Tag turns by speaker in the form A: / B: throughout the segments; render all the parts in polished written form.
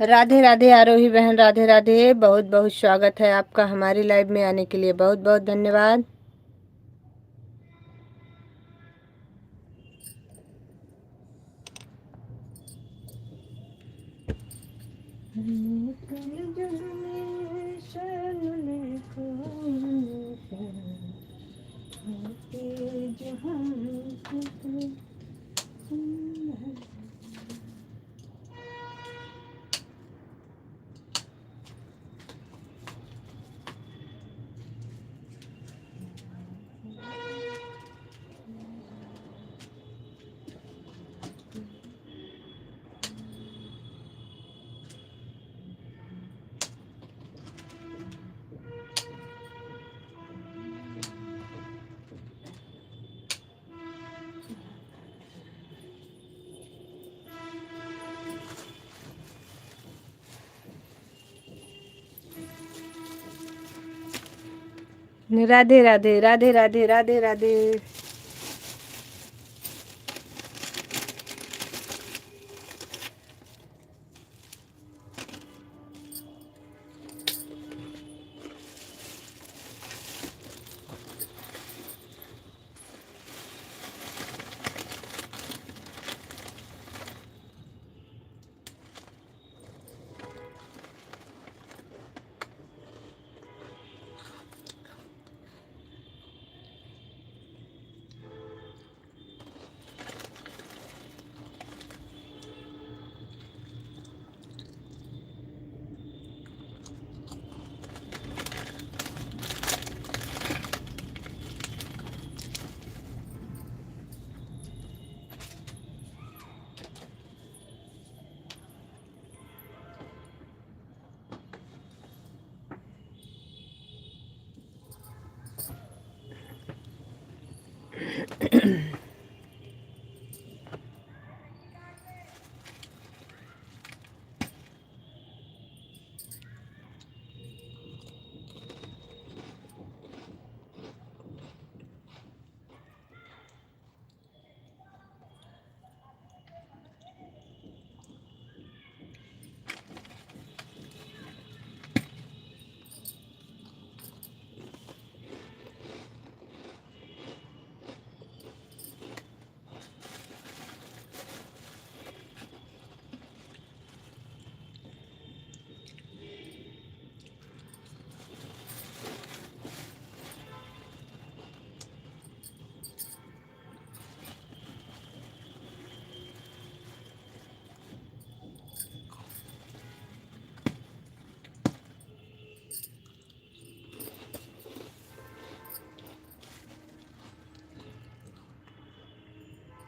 A: राधे राधे आरोही बहन, राधे राधे। बहुत बहुत स्वागत है आपका हमारी लाइव में आने के लिए, बहुत बहुत धन्यवाद। राधे राधे राधे राधे राधे राधे।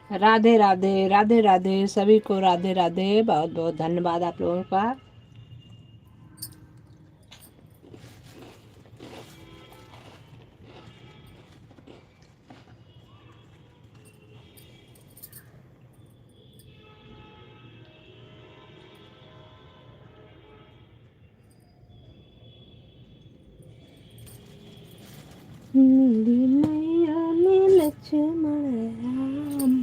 A: राधे राधे राधे राधे सभी को, राधे राधे। बहुत बहुत धन्यवाद आप लोगों का। नीली मैया में लक्ष्मण राम।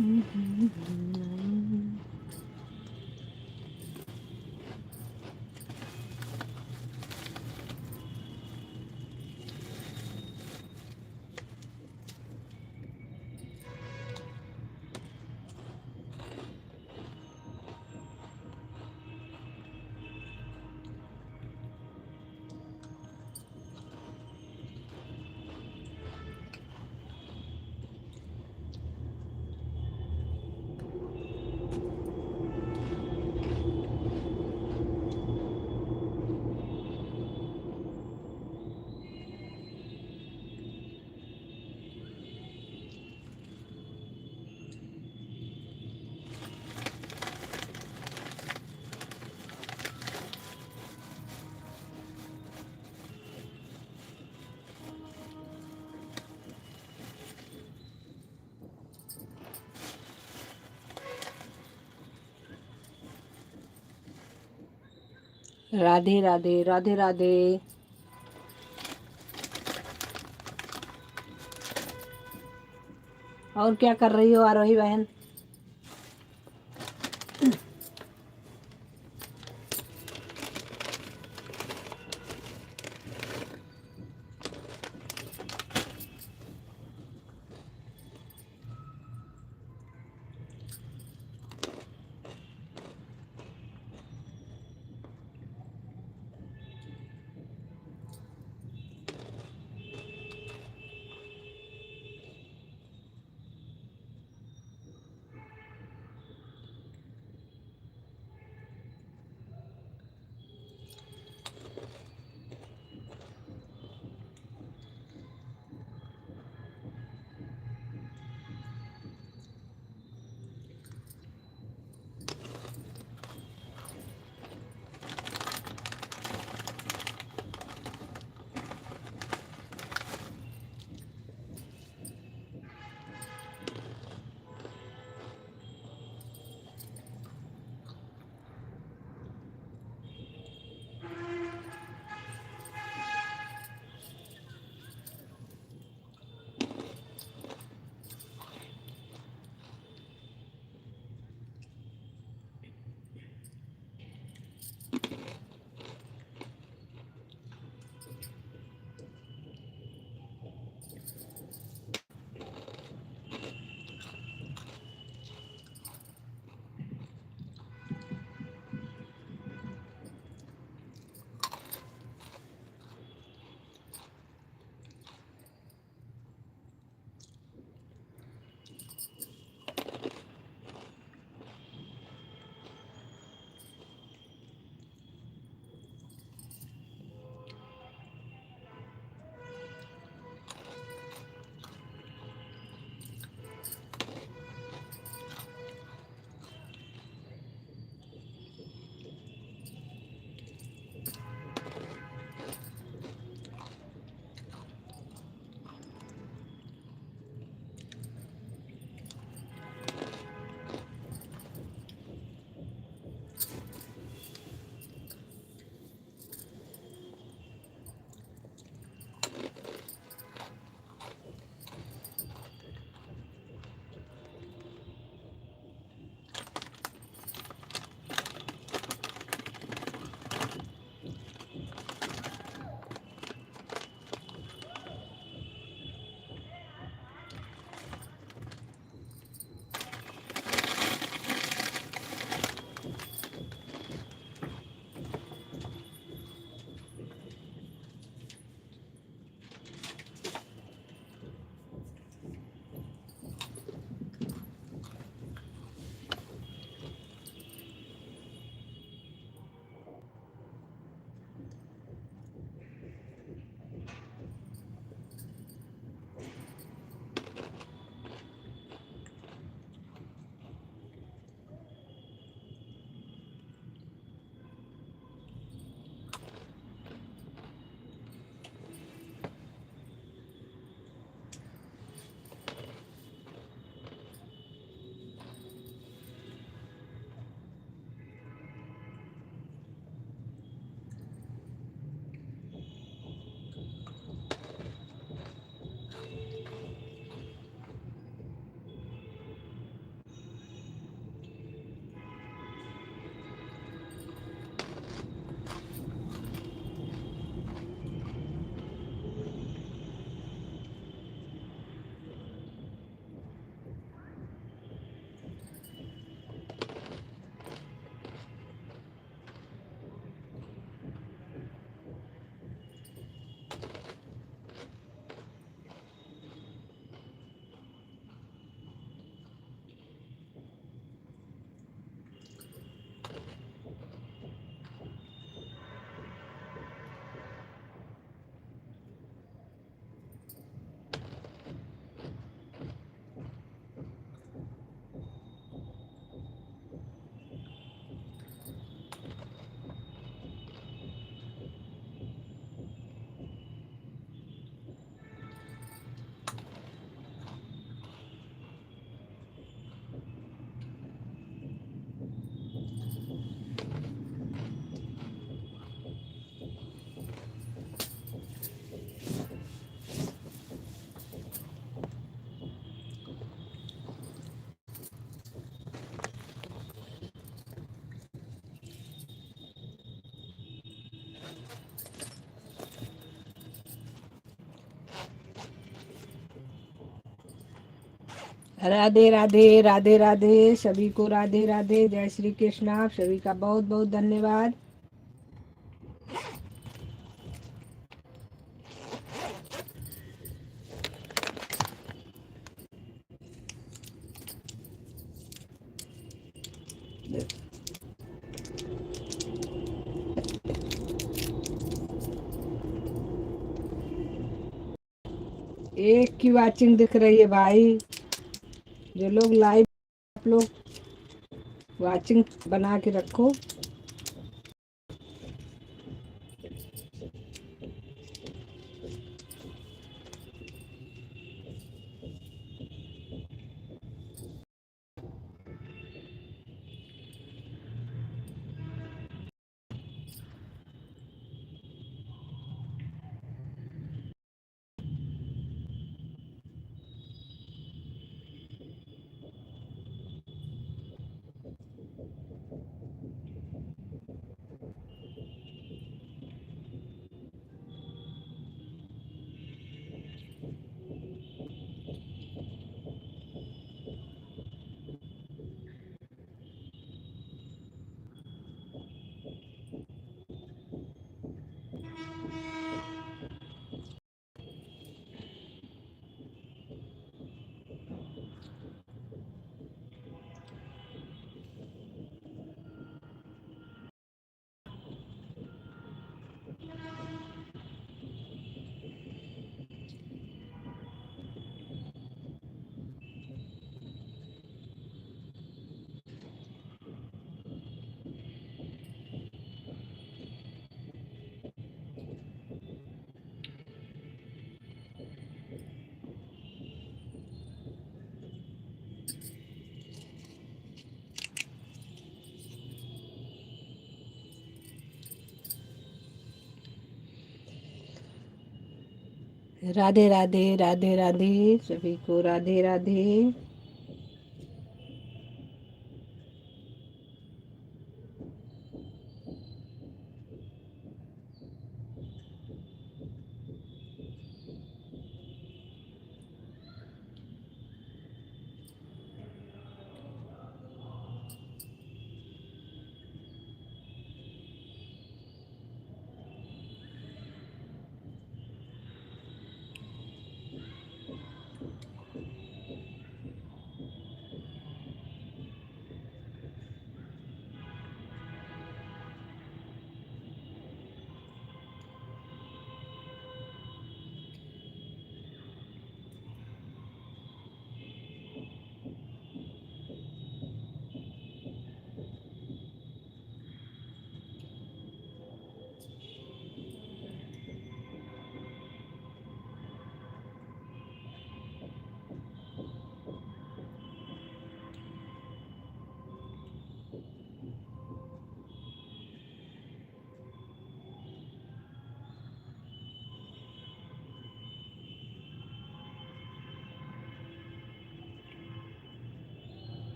A: राधे राधे राधे राधे। और क्या कर रही हो आरोही बहन? राधे राधे राधे राधे सभी को राधे राधे, जय श्री कृष्ण। आप सभी का बहुत बहुत धन्यवाद। एक की वाचिंग दिख रही है भाई। जो लोग लाइव, आप लोग वाचिंग बना के रखो। राधे राधे राधे राधे सभी को राधे राधे।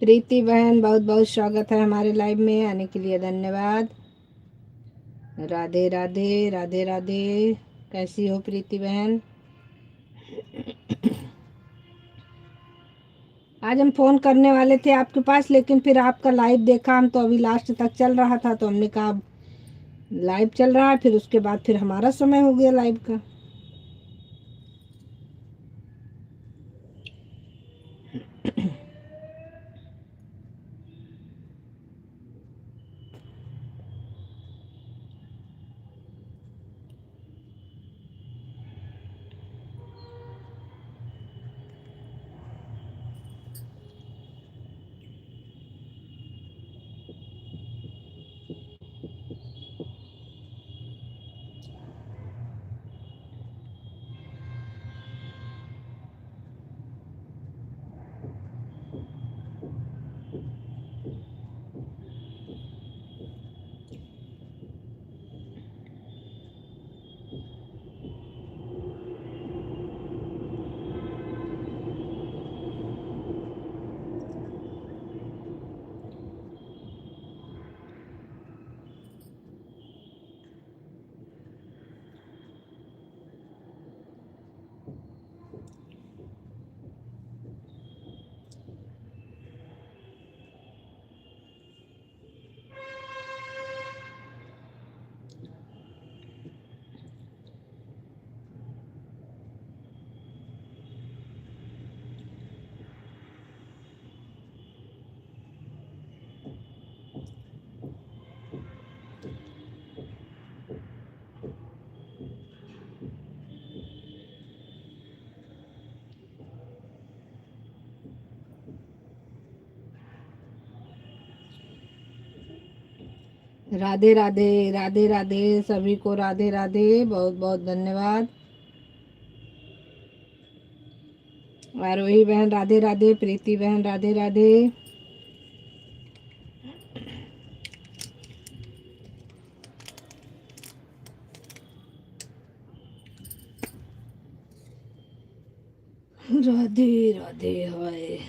A: प्रीति बहन, बहुत बहुत स्वागत है हमारे लाइव में आने के लिए, धन्यवाद। राधे राधे राधे राधे। कैसी हो प्रीति बहन? आज हम फोन करने वाले थे आपके पास, लेकिन फिर आपका लाइव देखा हम, तो अभी लास्ट तक चल रहा था, तो हमने कहा लाइव चल रहा है, फिर उसके बाद फिर हमारा समय हो गया लाइव का। राधे राधे, राधे राधे सभी को, राधे राधे, बहुत बहुत धन्यवाद। आरोही बहन राधे राधे, प्रीति बहन राधे राधे। राधे राधे। हाय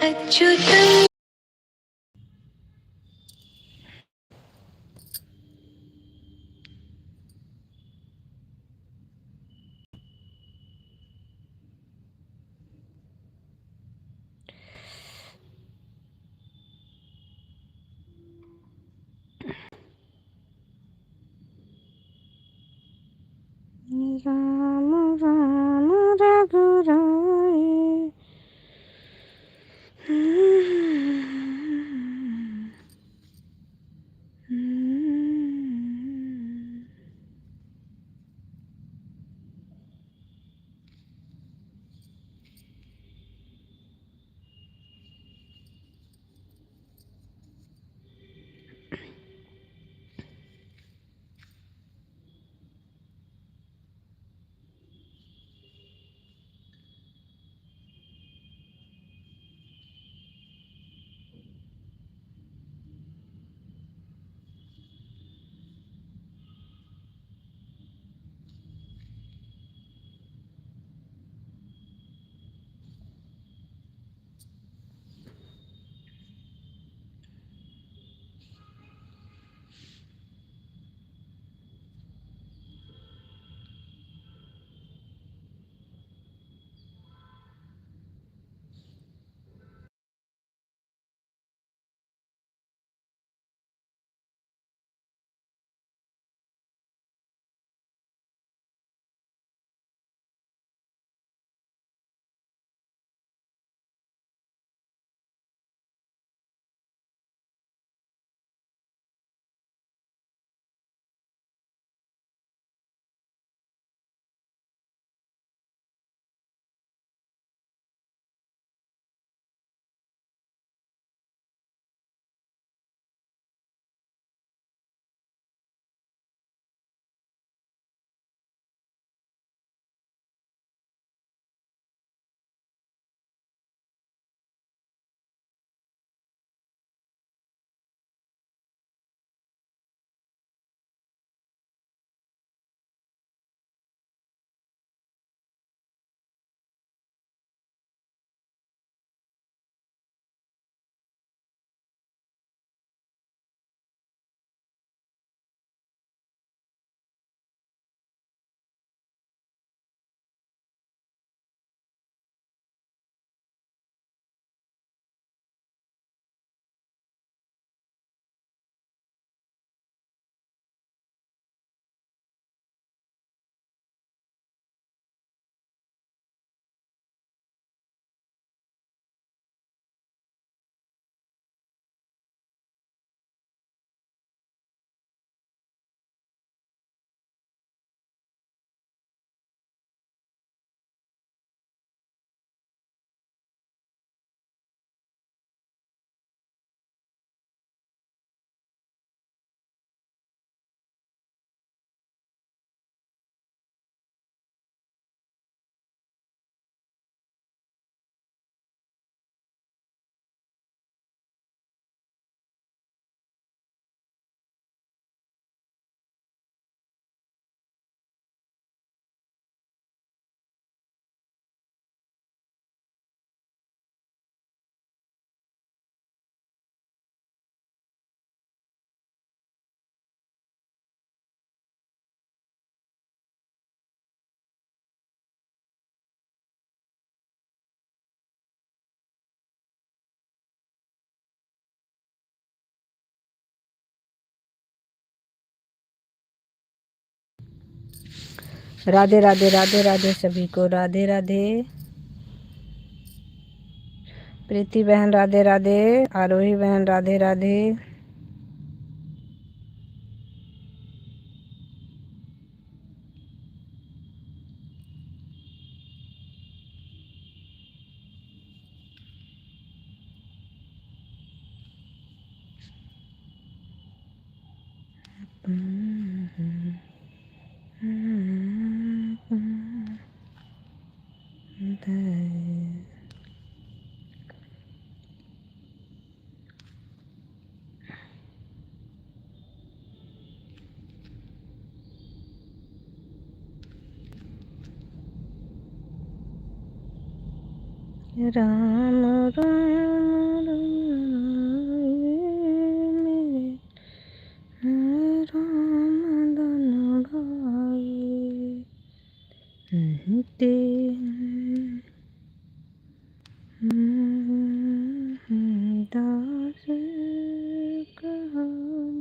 A: अच्युतम्। राम राम रघुराय। राधे राधे राधे राधे सभी को, राधे राधे। प्रीति बहन राधे राधे, आरोही बहन राधे राधे। राम राम राम धन भाई ते दास कहान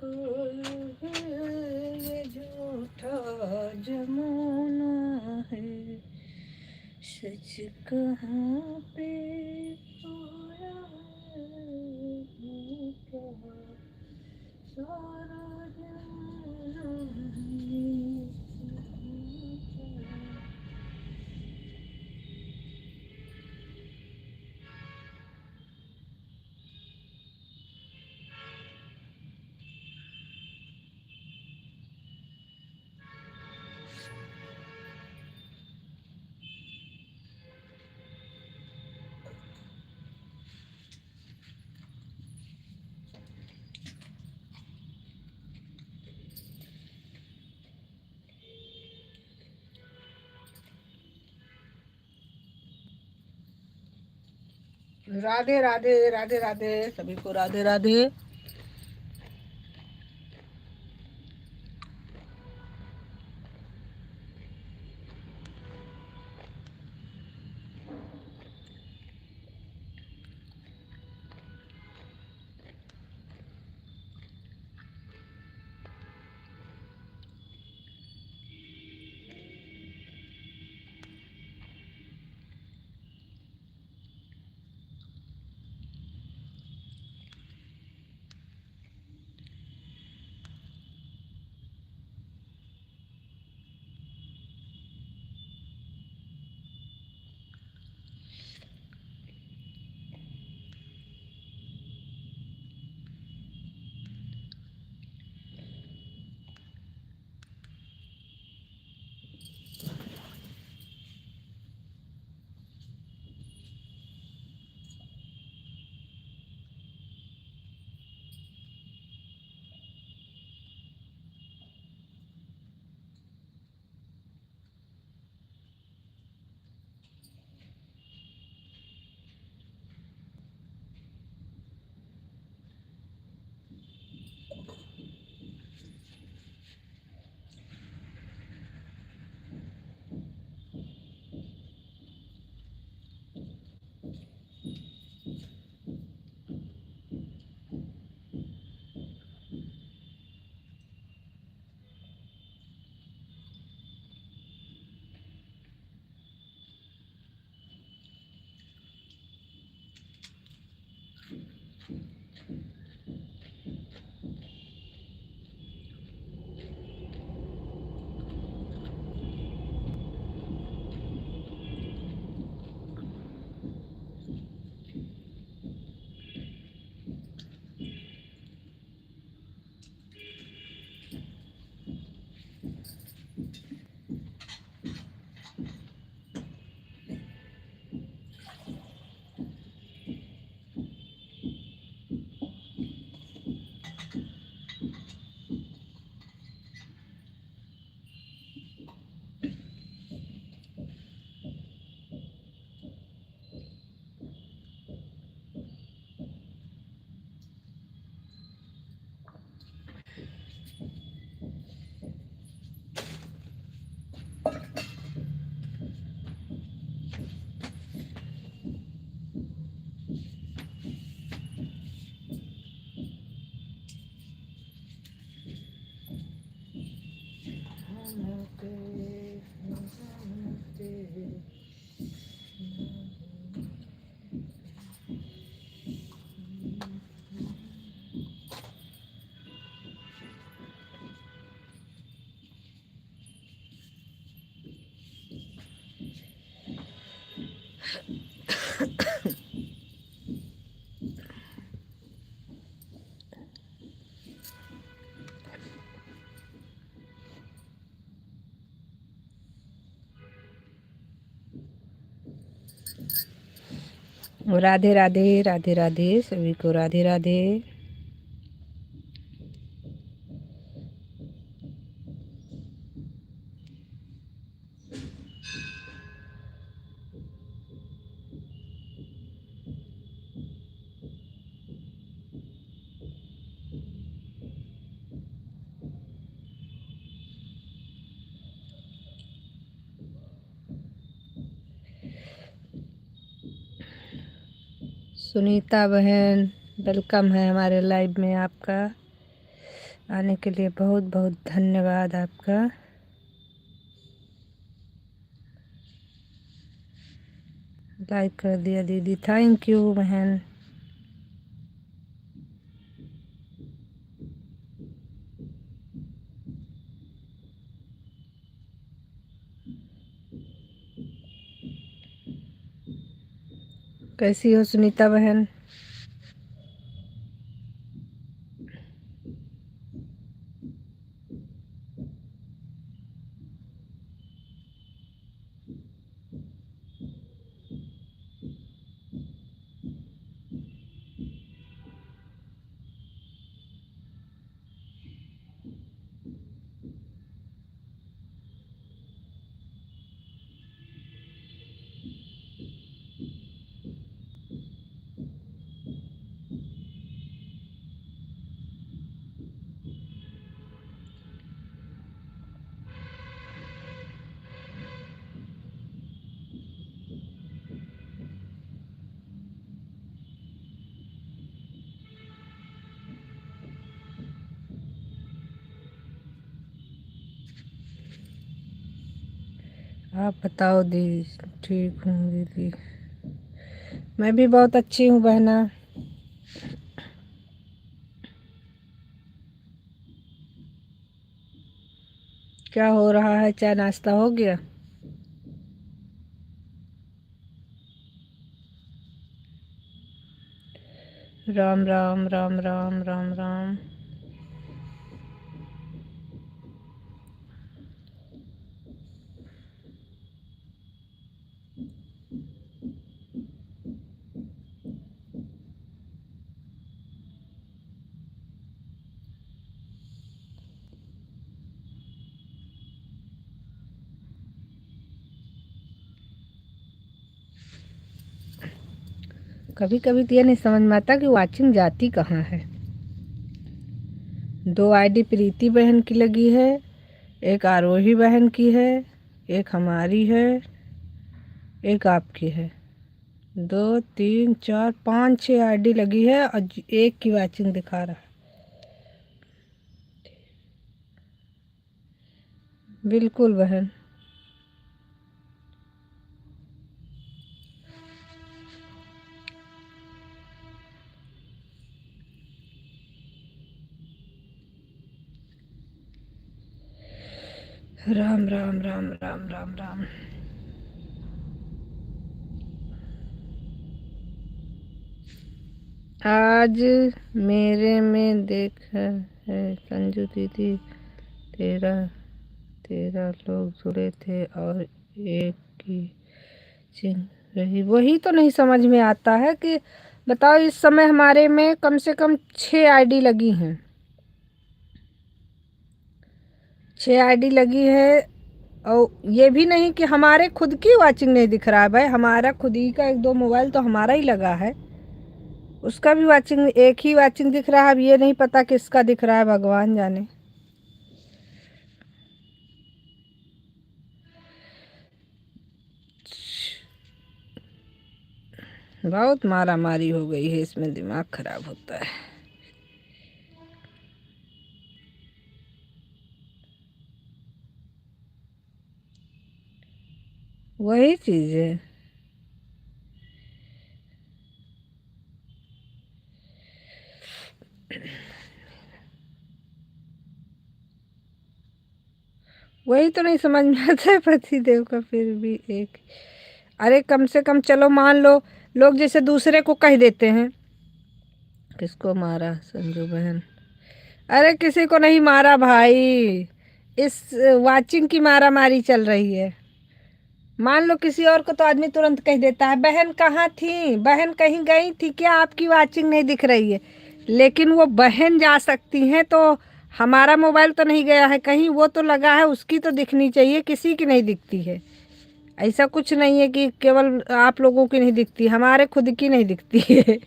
A: कोई है ये झूठा जमाना है, सच कहाँ पे खोया है, कहाँ सारा जमाना है। राधे राधे राधे राधे सभी को राधे राधे। राधे राधे राधे राधे सभी को राधे राधे। सुनीता बहन वेलकम है हमारे लाइव में। आपका आने के लिए बहुत बहुत धन्यवाद आपका। लाइक कर दिया दीदी, थैंक यू बहन। कैसी हो सुनीता बहन? आप बताओ दी। ठीक हूँ दीदी। मैं भी बहुत अच्छी हूँ बहना। क्या हो रहा है? चाय नाश्ता हो गया? राम राम राम राम राम राम। कभी कभी तो ये नहीं समझ में आता कि वाचिंग जाती कहाँ है। 2 आईडी प्रीति बहन की लगी है, एक आरोही बहन की है, एक हमारी है, एक आपकी है। 2 3 4 5 6 आईडी लगी है और एक की वाचिंग दिखा रहा है। बिल्कुल बहन। राम राम राम राम राम राम। आज मेरे में देख है संजू दीदी, तेरा 13 लोग जुड़े थे और एक की चिंग रही। वही तो नहीं समझ में आता है कि बताओ, इस समय हमारे में कम से कम 6 आईडी लगी हैं। 6 आईडी लगी है। और ये भी नहीं कि हमारे खुद की वाचिंग नहीं दिख रहा है भाई। हमारा खुद ही का 1 2 मोबाइल तो हमारा ही लगा है, उसका भी वाचिंग एक ही वाचिंग दिख रहा है। अब ये नहीं पता किसका दिख रहा है, भगवान जाने। बहुत मारा मारी हो गई है इसमें, दिमाग खराब होता है। वही चीज है। वही तो नहीं समझ में आता है पति देव का फिर भी एक। अरे कम से कम चलो मान लो, लोग जैसे दूसरे को कह देते हैं किसको मारा संजू बहन। अरे किसी को नहीं मारा भाई, इस वाचिंग की मारा मारी चल रही है। मान लो किसी और को तो आदमी तुरंत कह देता है बहन कहाँ थी, बहन कहीं गई थी क्या, आपकी वाचिंग नहीं दिख रही है। लेकिन वो बहन जा सकती हैं तो हमारा मोबाइल तो नहीं गया है कहीं, वो तो लगा है, उसकी तो दिखनी चाहिए, किसी की नहीं दिखती है। ऐसा कुछ नहीं है कि केवल आप लोगों की नहीं दिखती, हमारे खुद की नहीं दिखती है।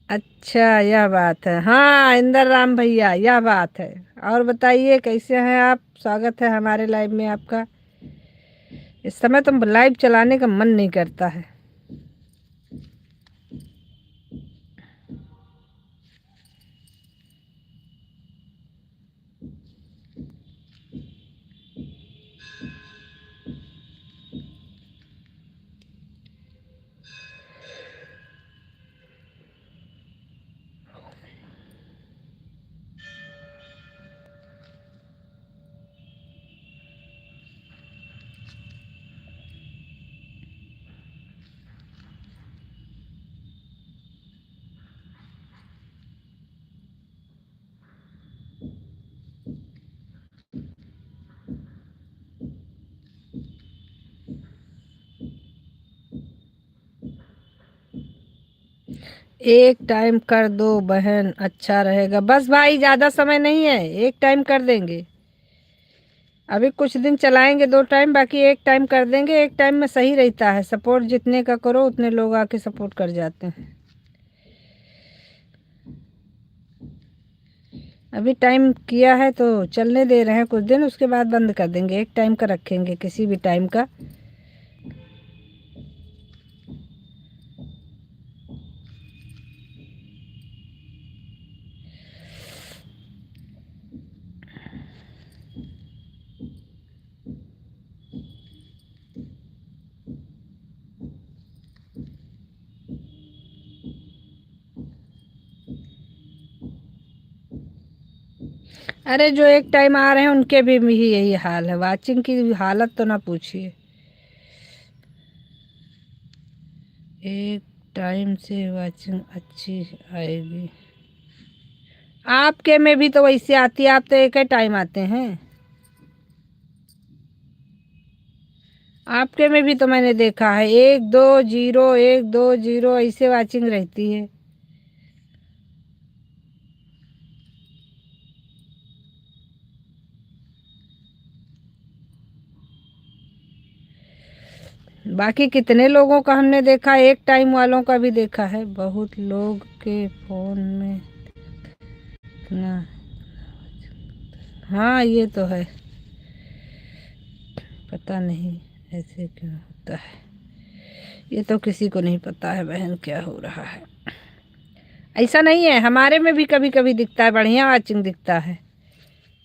A: अच्छा यह बात है। हाँ इंदर राम भैया, यह बात है। और बताइए कैसे हैं आप? स्वागत है हमारे लाइव में आपका। इस समय तो लाइव चलाने का मन नहीं करता है। एक टाइम कर दो बहन, अच्छा रहेगा। बस भाई ज़्यादा समय नहीं है, एक टाइम कर देंगे। अभी कुछ दिन चलाएंगे 2 टाइम, बाकी एक टाइम कर देंगे। एक टाइम में सही रहता है, सपोर्ट जितने का करो उतने लोग आके सपोर्ट कर जाते हैं। अभी टाइम किया है तो चलने दे रहे हैं कुछ दिन, उसके बाद बंद कर देंगे। एक टाइम का रखेंगे, किसी भी टाइम का। अरे जो एक टाइम आ रहे हैं उनके भी यही हाल है, वाचिंग की हालत तो ना पूछिए। एक टाइम से वाचिंग अच्छी आएगी। आपके में भी तो वैसे आती है, आप तो एक ही टाइम आते हैं। आपके में भी तो मैंने देखा है 1 2 0 1 2 0 ऐसे वाचिंग रहती है। बाकी कितने लोगों का हमने देखा, एक टाइम वालों का भी देखा है, बहुत लोग के फोन में इतना। हाँ ये तो है, पता नहीं ऐसे क्यों होता है, ये तो किसी को नहीं पता है बहन क्या हो रहा है। ऐसा नहीं है, हमारे में भी कभी कभी दिखता है, बढ़िया वाचिंग दिखता है।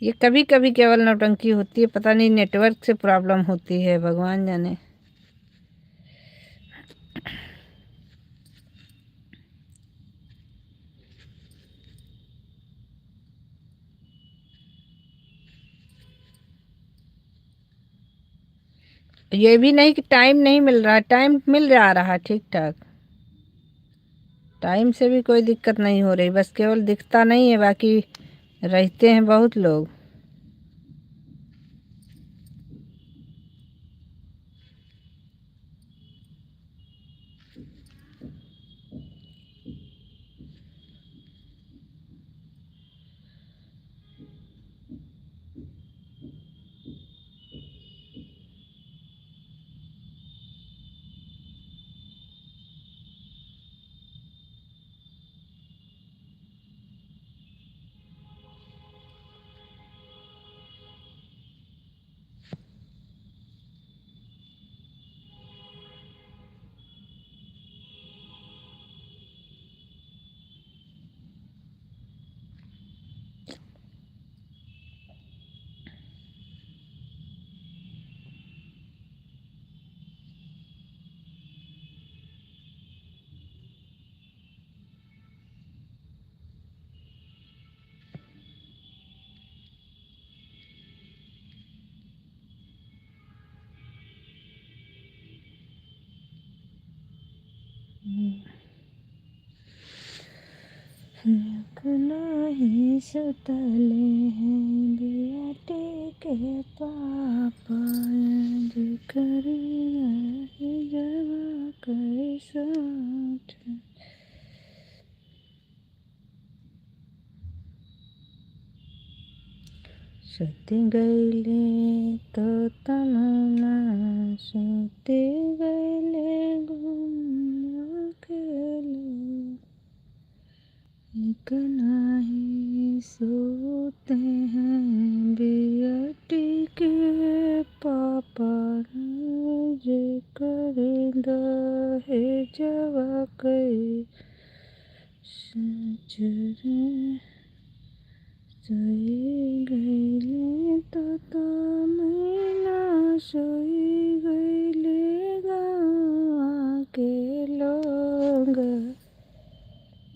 A: ये कभी कभी केवल नौटंकी होती है, पता नहीं नेटवर्क से प्रॉब्लम होती है, भगवान जाने। ये भी नहीं कि टाइम नहीं मिल रहा, टाइम मिल जा रहा ठीक ठाक, टाइम से भी कोई दिक्कत नहीं हो रही, बस केवल दिखता नहीं है, बाकी रहते हैं बहुत लोग। नहीं सुतले हैं बियाटे के पापा करी जवा कैसा। सुती गईले तो तमन्ना सुती गईले घूम अकेले, एक नहीं सोते हैं बियटी के पापा जे करेंदा है जवा कई सचरे सोई गईले तो मैना सोई गईले गाँव के लोग,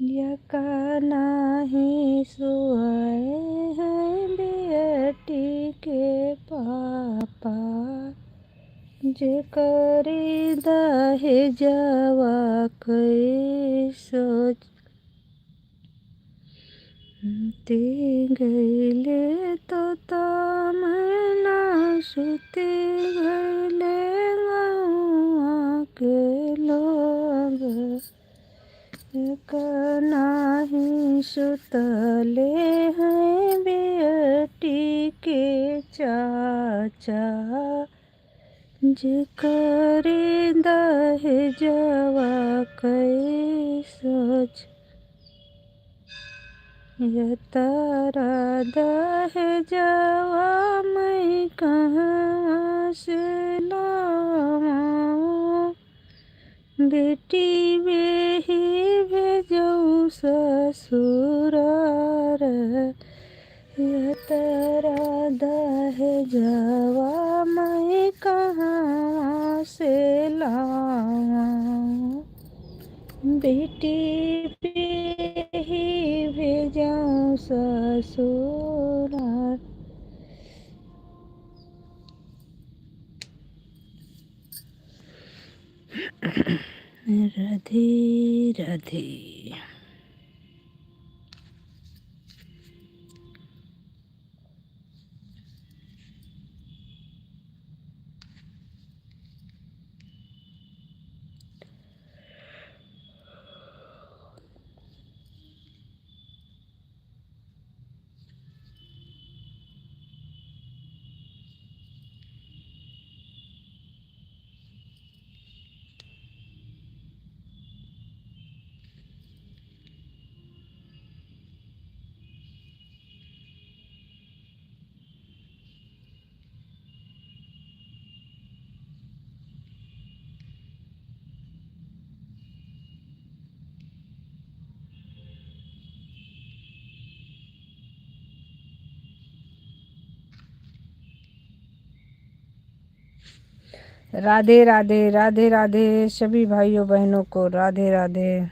A: यका नाही सोए हैं बेटी के पापा जे करी दहे जवा कई सोच ते गईले तो मैना सुते गईले गाँव के लोग, नाही सुतले हैं बेटी के चाचा जे करे दहे जवा कई सोच, ये तारा दहे जवा मैं कहाँ से लाऊं, बेटी बेही भेजो ससुरार, ये तेरा दहे जवा मैं कहाँ से लाऊं, बेटी बेही भेजो ससुरार। राधे राधे। राधे राधे राधे राधे सभी भाइयों बहनों को राधे राधे।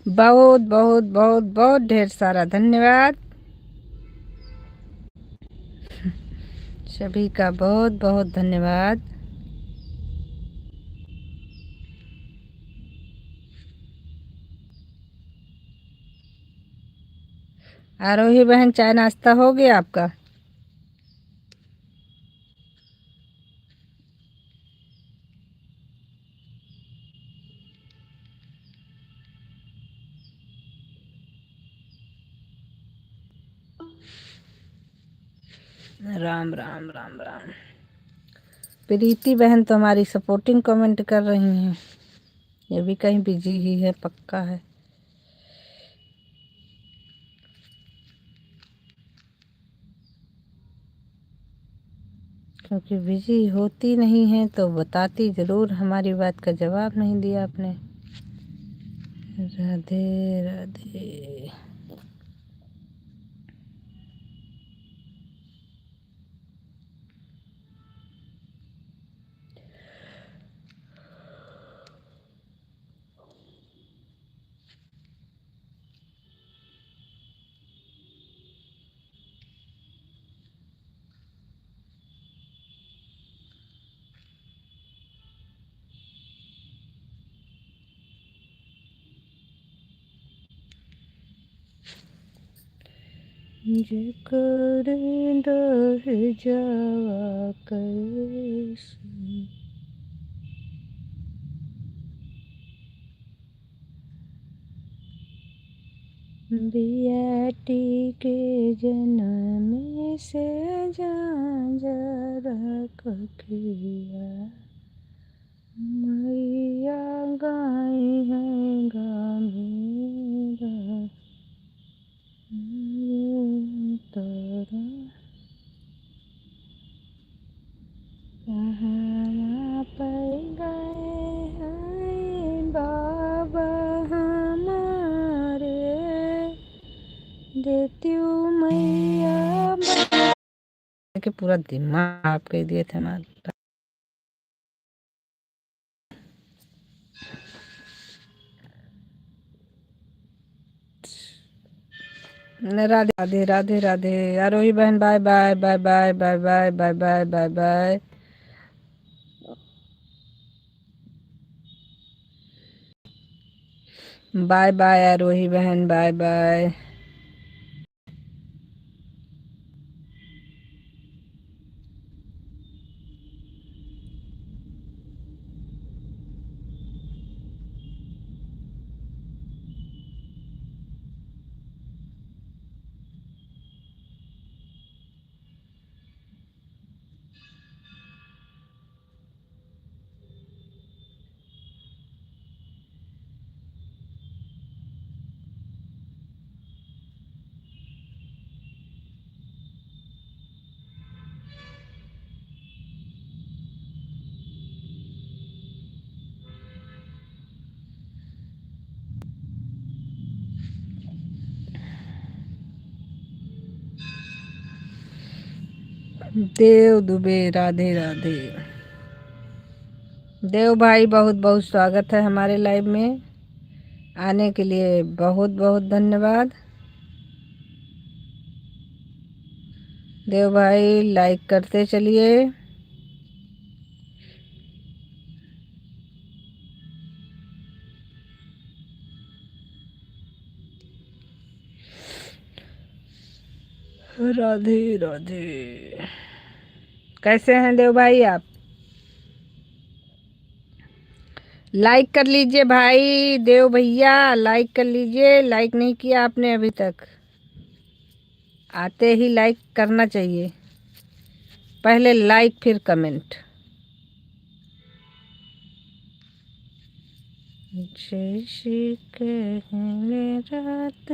A: बहुत बहुत बहुत बहुत ढेर सारा धन्यवाद सभी का, बहुत बहुत धन्यवाद। आरोही बहन, चाय नाश्ता हो गया आपका? राम राम राम राम। प्रीति बहन तो हमारी सपोर्टिंग कमेंट कर रही हैं। ये भी कहीं बिजी ही है, पक्का है। क्योंकि बिजी होती नहीं है तो बताती ज़रूर, हमारी बात का जवाब नहीं दिया आपने। राधे राधे। जेकर रह जावा कैसे, बियाटी के जन्म से जरा कखिया मैया गाई है गा मेरा तोरा कहाँ पर गए हैं बाबा हमारे, देती हूँ मैया के पूरा दिमाग आपके दिए थे हमारे। राधे राधे राधे राधे। आरोही बहन bye bye bye bye bye bye bye bye bye bye. Bye bye Aarohi बहन, बाय बाय। देव दुबे, राधे राधे। देव भाई बहुत बहुत स्वागत है हमारे लाइव में, आने के लिए बहुत बहुत धन्यवाद। देव भाई लाइक करते चलिए। राधे राधे। कैसे हैं देव भाई आप? लाइक कर लीजिए भाई, देव भैया लाइक कर लीजिए। लाइक नहीं किया आपने अभी तक, आते ही लाइक करना चाहिए। पहले लाइक फिर कमेंट। जैसे कहने रात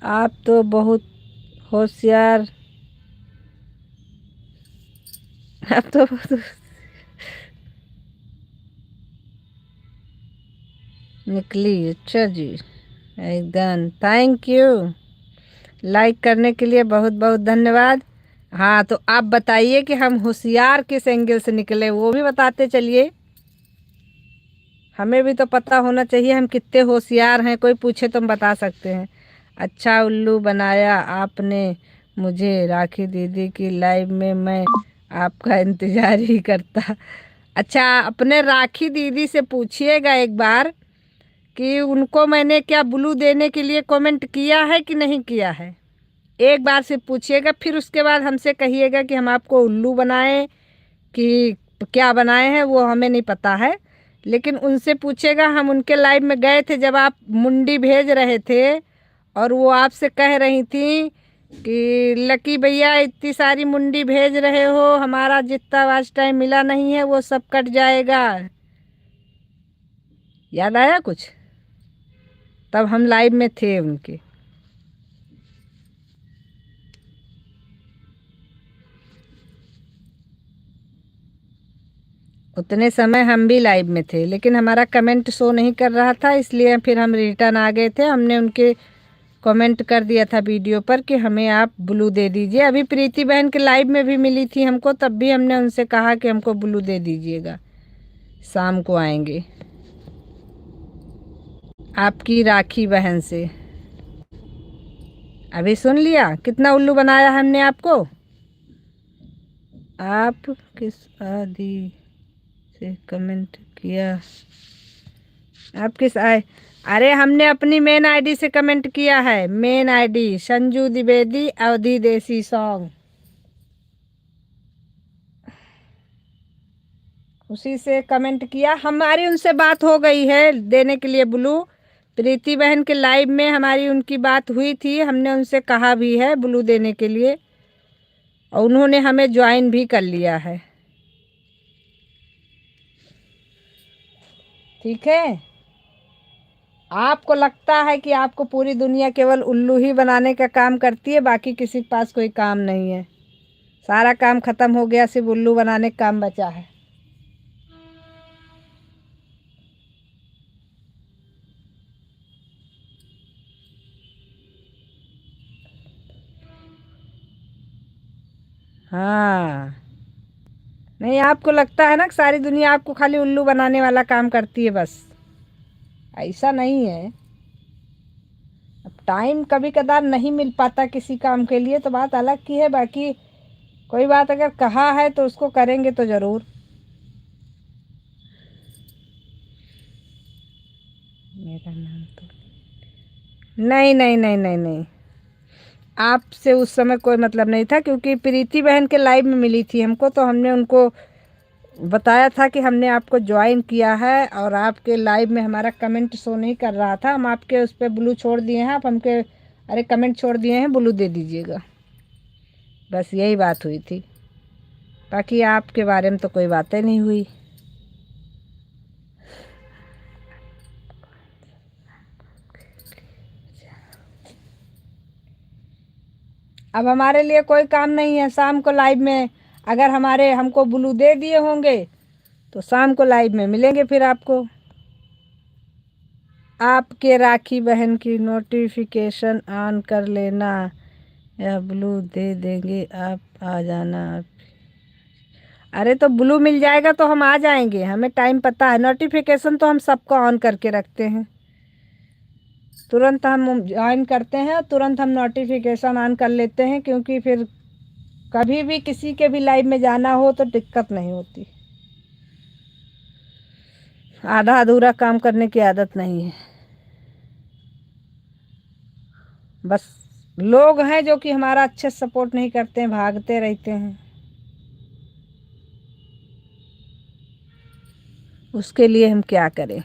A: आप तो बहुत होशियार, आप तो बहुत निकली। अच्छा जी, एकदम थैंक यू। लाइक करने के लिए बहुत बहुत धन्यवाद। हाँ तो आप बताइए कि हम होशियार किस एंगल से निकले, वो भी बताते चलिए। हमें भी तो पता होना चाहिए हम कितने होशियार हैं। कोई पूछे तो हम बता सकते हैं। अच्छा उल्लू बनाया आपने मुझे, राखी दीदी की लाइव में मैं आपका इंतज़ार ही करता। अच्छा अपने राखी दीदी से पूछिएगा एक बार कि उनको मैंने क्या ब्लू देने के लिए कमेंट किया है कि नहीं किया है। एक बार से पूछिएगा, फिर उसके बाद हमसे कहिएगा कि हम आपको उल्लू बनाएं कि क्या बनाए हैं, वो हमें नहीं पता है। लेकिन उनसे पूछेगा, हम उनके लाइव में गए थे जब आप मुंडी भेज रहे थे और वो आपसे कह रही थी कि लकी भैया इतनी सारी मुंडी भेज रहे हो, हमारा जितना वाच टाइम मिला नहीं है वो सब कट जाएगा। याद आया कुछ? तब हम लाइव में थे उनके। उतने समय हम भी लाइव में थे, लेकिन हमारा कमेंट शो नहीं कर रहा था, इसलिए फिर हम रिटर्न आ गए थे। हमने उनके कमेंट कर दिया था वीडियो पर कि हमें आप ब्लू दे दीजिए। अभी प्रीति बहन के लाइव में भी मिली थी हमको, तब भी हमने उनसे कहा कि हमको ब्लू दे दीजिएगा, शाम को आएंगे। आपकी राखी बहन से अभी सुन लिया कितना उल्लू बनाया हमने आपको। आप किस आदि से कमेंट किया? आप किस आए? अरे हमने अपनी मेन आईडी से कमेंट किया है। मेन आईडी संजू द्विवेदी अवधि देसी सॉन्ग, उसी से कमेंट किया। हमारी उनसे बात हो गई है देने के लिए ब्लू। प्रीति बहन के लाइव में हमारी उनकी बात हुई थी, हमने उनसे कहा भी है ब्लू देने के लिए, और उन्होंने हमें ज्वाइन भी कर लिया है। ठीक है, आपको लगता है कि आपको पूरी दुनिया केवल उल्लू ही बनाने का काम करती है, बाकी किसी के पास कोई काम नहीं है। सारा काम खत्म हो गया, सिर्फ उल्लू बनाने का काम बचा है। हाँ, नहीं आपको लगता है ना कि सारी दुनिया आपको खाली उल्लू बनाने वाला काम करती है, बस ऐसा नहीं है। अब टाइम कभी कदार नहीं मिल पाता किसी काम के लिए तो बात अलग की है, बाकी कोई बात अगर कहा है तो उसको करेंगे तो ज़रूर। मेरा नाम तो नहीं नहीं नहीं नहीं नहीं, आपसे उस समय कोई मतलब नहीं था, क्योंकि प्रीति बहन के लाइव में मिली थी हमको, तो हमने उनको बताया था कि हमने आपको ज्वाइन किया है और आपके लाइव में हमारा कमेंट शो नहीं कर रहा था, हम आपके उस पर ब्लू छोड़ दिए हैं। आप हमके अरे कमेंट छोड़ दिए हैं, ब्लू दे दीजिएगा, बस यही बात हुई थी। बाकी आपके बारे में तो कोई बातें नहीं हुई। अब हमारे लिए कोई काम नहीं है। शाम को लाइव में अगर हमको ब्लू दे दिए होंगे तो शाम को लाइव में मिलेंगे फिर आपको। आपके राखी बहन की नोटिफिकेशन ऑन कर लेना या ब्लू दे देंगे, आप आ जाना। अरे तो ब्लू मिल जाएगा तो हम आ जाएंगे, हमें टाइम पता है। नोटिफिकेशन तो हम सबको ऑन करके रखते हैं, तुरंत हम ज्वाइन करते हैं तुरंत हम नोटिफिकेशन ऑन कर लेते हैं, क्योंकि फिर कभी भी किसी के भी लाइव में जाना हो तो दिक्कत नहीं होती। आधा अधूरा काम करने की आदत नहीं है। बस लोग हैं जो कि हमारा अच्छे सपोर्ट नहीं करते हैं, भागते रहते हैं, उसके लिए हम क्या करें।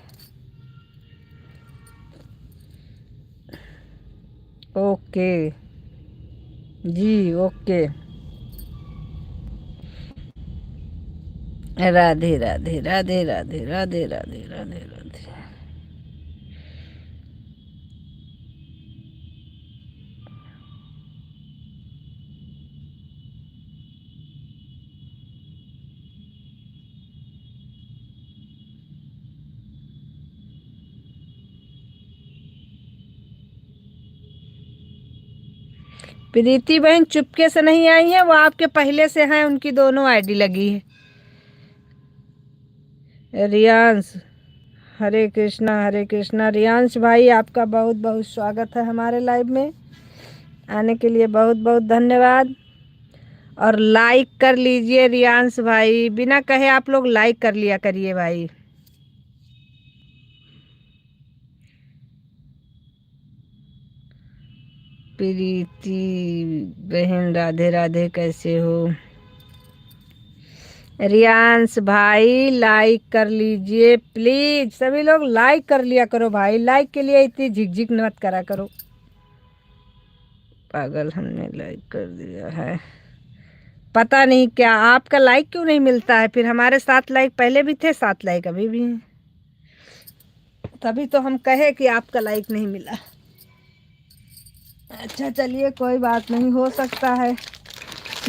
A: ओके जी, ओके। राधे राधे राधे राधे राधे राधे राधे राधे। प्रीति बहन चुपके से नहीं आई है, वो आपके पहले से हैं, उनकी दोनों आईडी लगी है। रियांश, हरे कृष्णा। रियांश भाई आपका बहुत बहुत स्वागत है हमारे लाइव में, आने के लिए बहुत बहुत धन्यवाद। और लाइक कर लीजिए रियांश भाई, बिना कहे आप लोग लाइक कर लिया करिए भाई। प्रीति बहन राधे राधे, कैसे हो? रियांश भाई लाइक कर लीजिए प्लीज, सभी लोग लाइक कर लिया करो भाई, लाइक के लिए इतनी झिकझिक मत करा करो। पागल, हमने लाइक कर दिया है, पता नहीं क्या आपका लाइक क्यों नहीं मिलता है। फिर हमारे 7 लाइक पहले भी थे, 7 लाइक अभी भी हैं, तभी तो हम कहे कि आपका लाइक नहीं मिला। अच्छा चलिए कोई बात नहीं, हो सकता है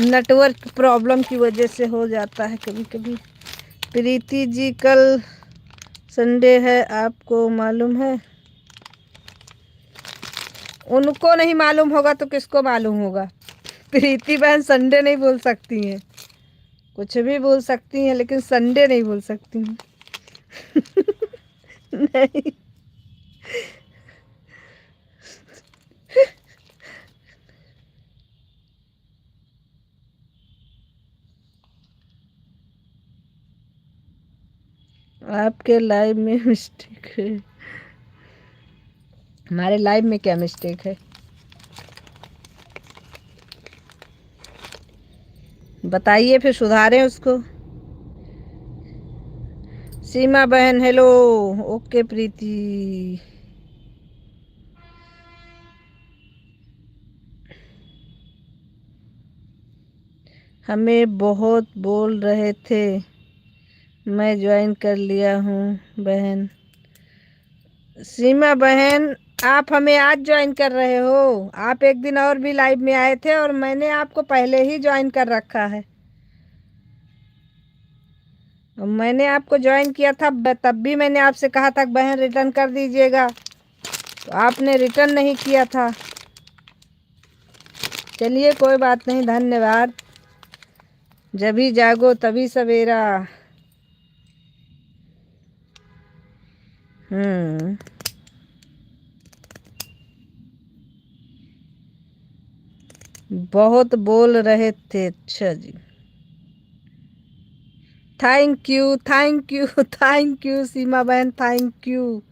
A: नेटवर्क प्रॉब्लम की वजह से हो जाता है कभी कभी। प्रीति जी कल संडे है, आपको मालूम है? उनको नहीं मालूम होगा तो किसको मालूम होगा? प्रीति बहन संडे नहीं बोल सकती हैं, कुछ भी बोल सकती हैं लेकिन संडे नहीं बोल सकती हैं। नहीं, आपके लाइव में मिस्टेक है। हमारे लाइव में क्या मिस्टेक है बताइए, फिर सुधारें उसको। सीमा बहन हेलो, ओके प्रीति। हमें बहुत बोल रहे थे, मैं ज्वाइन कर लिया हूँ बहन। सीमा बहन आप हमें आज ज्वाइन कर रहे हो? आप एक दिन और भी लाइव में आए थे और मैंने आपको पहले ही ज्वाइन कर रखा है। मैंने आपको ज्वाइन किया था तब भी मैंने आपसे कहा था बहन रिटर्न कर दीजिएगा, तो आपने रिटर्न नहीं किया था। चलिए कोई बात नहीं, धन्यवाद। जभी जागो तभी सवेरा। बहुत बोल रहे थे, अच्छा जी। Thank you thank you thank you Seema बहन, थैंक यू।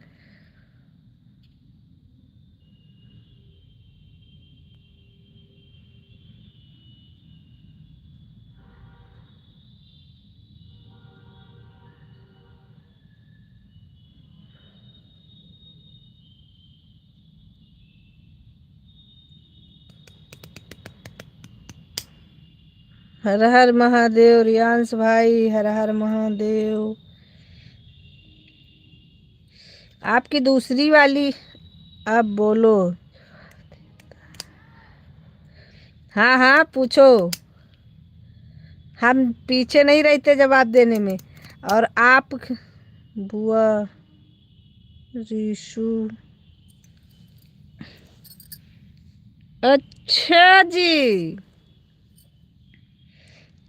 A: हर हर महादेव रियांश भाई, हर हर महादेव। आपकी दूसरी वाली, आप बोलो। हाँ हाँ पूछो, हम पीछे नहीं रहते जवाब देने में। और आप बुआ रीशु, अच्छा जी,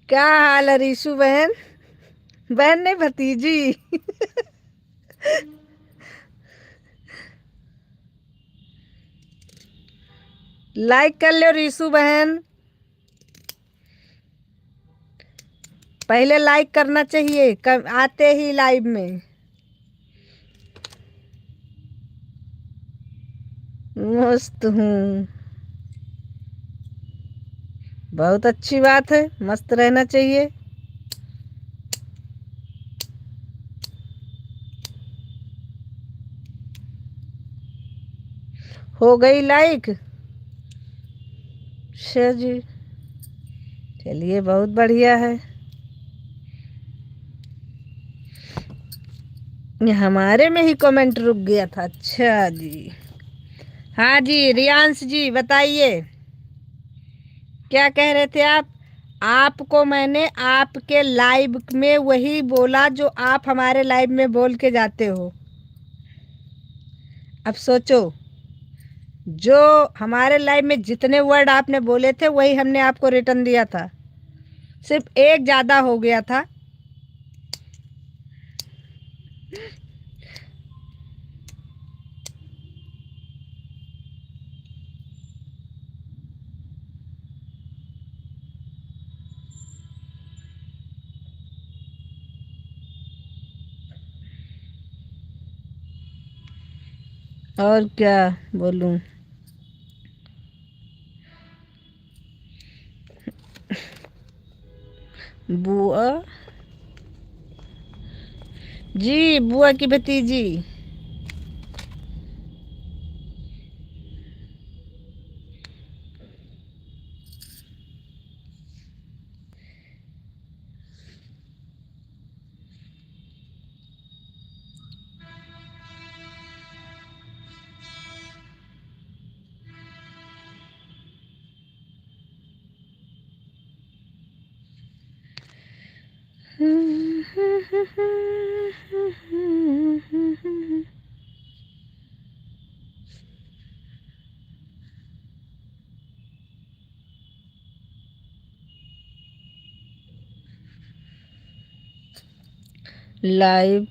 A: क्या हाल है रीशु बहन? बहन नहीं, भतीजी। लाइक कर लो रीशु बहन, पहले लाइक करना चाहिए आते ही लाइव में। मस्त हूँ, बहुत अच्छी बात है, मस्त रहना चाहिए। हो गई लाइक? अच्छा जी, चलिए बहुत बढ़िया है। ये हमारे में ही कमेंट रुक गया था, अच्छा जी। हाँ जी रियांश जी बताइए, क्या कह रहे थे आप? आपको मैंने आपके लाइव में वही बोला जो आप हमारे लाइव में बोल के जाते हो। अब सोचो, जो हमारे लाइव में जितने वर्ड आपने बोले थे वही हमने आपको रिटर्न दिया था, सिर्फ एक ज़्यादा हो गया था। और क्या बोलूं? बुआ जी, बुआ की भतीजी। लाइव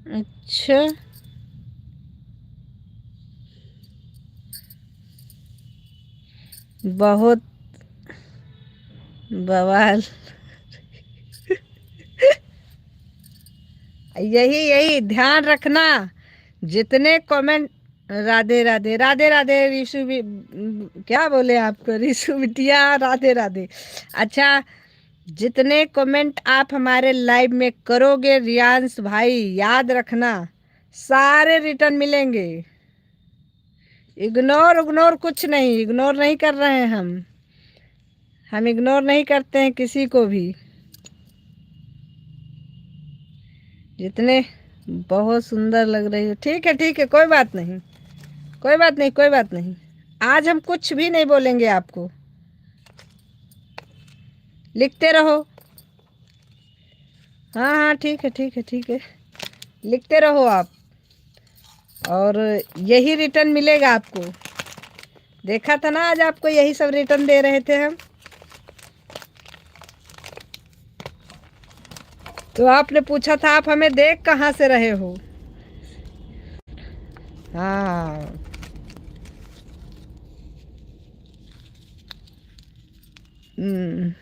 A: अच्छा, बहुत बवाल। यही यही ध्यान रखना, जितने कमेंट। राधे राधे राधे राधे ऋषु भी, क्या बोले आपको ऋषु बिटिया, राधे राधे। अच्छा, जितने कमेंट आप हमारे लाइव में करोगे रियांश भाई, याद रखना सारे रिटर्न मिलेंगे। इग्नोर इग्नोर कुछ नहीं, इग्नोर नहीं कर रहे हैं हम इग्नोर नहीं करते हैं किसी को भी। जितने, बहुत सुंदर लग रही हो, ठीक है, कोई बात नहीं, कोई बात नहीं, कोई बात नहीं। आज हम कुछ भी नहीं बोलेंगे आपको, लिखते रहो। हाँ हाँ ठीक है, लिखते रहो आप, और यही रिटर्न मिलेगा आपको। देखा था ना, आज आपको यही सब रिटर्न दे रहे थे हम। तो आपने पूछा था आप हमें देख कहाँ से रहे हो। हाँ, हम्म,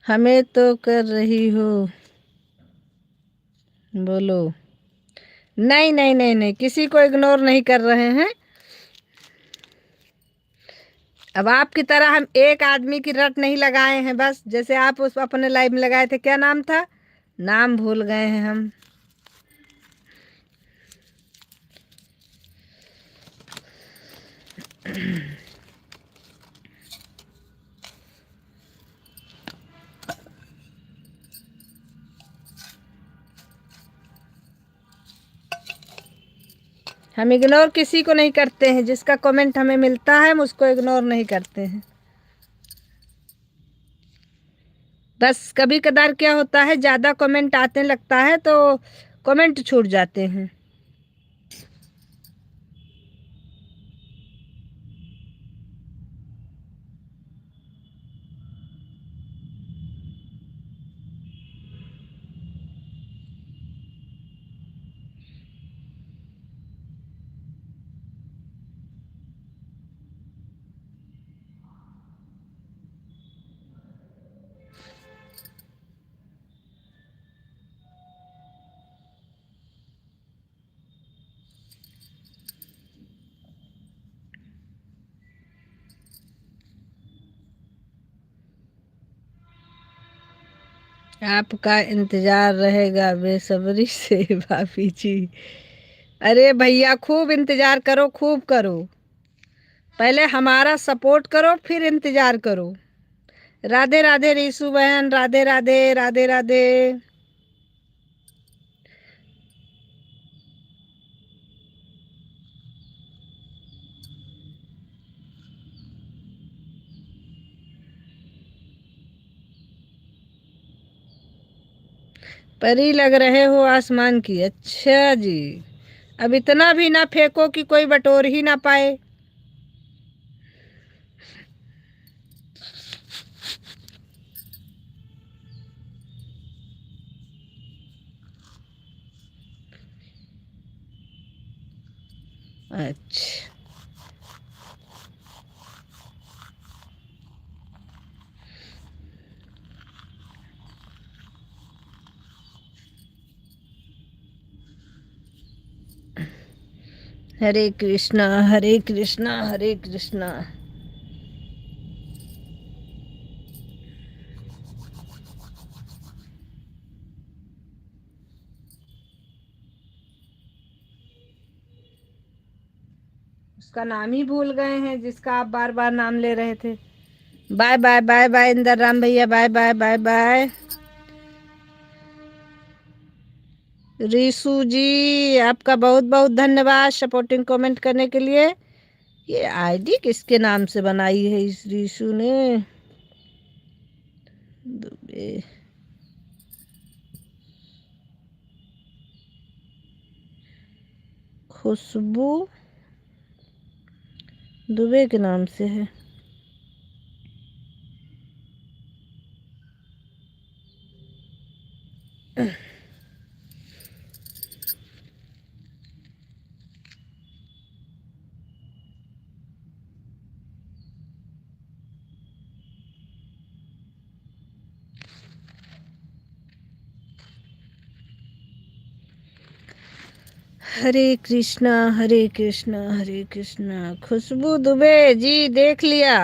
A: हमें तो कर रही हो, बोलो। नहीं नहीं नहीं नहीं, किसी को इग्नोर नहीं कर रहे हैं। अब आपकी तरह हम एक आदमी की रट नहीं लगाए हैं, बस जैसे आप उस अपने लाइव में लगाए थे, क्या नाम था, नाम भूल गए हैं हम। हम इग्नोर किसी को नहीं करते हैं, जिसका कमेंट हमें मिलता है हम उसको इग्नोर नहीं करते हैं। बस कभी कदार क्या होता है, ज़्यादा कमेंट आते लगता है तो कमेंट छूट जाते हैं। आपका इंतजार रहेगा बेसब्री से भाभी जी। अरे भैया खूब इंतजार करो, खूब करो। पहले हमारा सपोर्ट करो फिर इंतजार करो। राधे राधे रीसू बहन, राधे राधे, राधे राधे। परी लग रहे हो आसमान की। अच्छा जी, अब इतना भी ना फेंको कि कोई बटोर ही ना पाए। अच्छा, हरे कृष्णा हरे कृष्णा हरे कृष्णा। उसका नाम ही भूल गए हैं जिसका आप बार बार नाम ले रहे थे। Bye bye bye bye Inder Ram भैया, bye bye bye bye. Rishu ji आपका बहुत बहुत धन्यवाद सपोर्टिंग कमेंट करने के लिए। ये आईडी किसके नाम से बनाई है इस रीशु ने? दुबे, खुशबू दुबे के नाम से है। हरे कृष्णा हरे कृष्णा हरे कृष्णा। खुशबू दुबे जी देख लिया।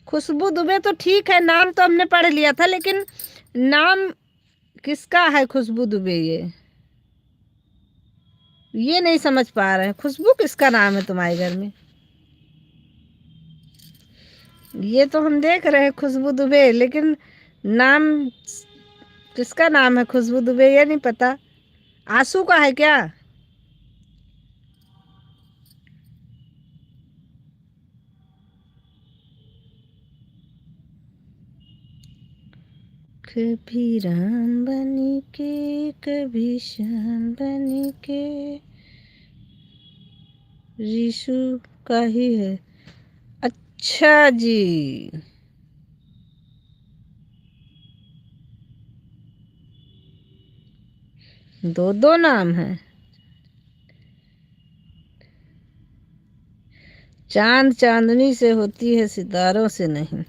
A: खुशबू दुबे तो ठीक है, नाम तो हमने पढ़ लिया था, लेकिन नाम किसका है खुशबू दुबे? ये नहीं समझ पा रहे हैं, खुशबू किसका नाम है तुम्हारे घर में? ये तो हम देख रहे हैं खुशबू दुबे, लेकिन नाम किसका नाम है खुशबू दुबे ये नहीं पता। आंसू का है क्या? कभी राम बनी के कभी श्याम बनी के। रीशु का ही है। अच्छा जी, दो दो नाम है। चांद चांदनी से होती है, सितारों से नहीं।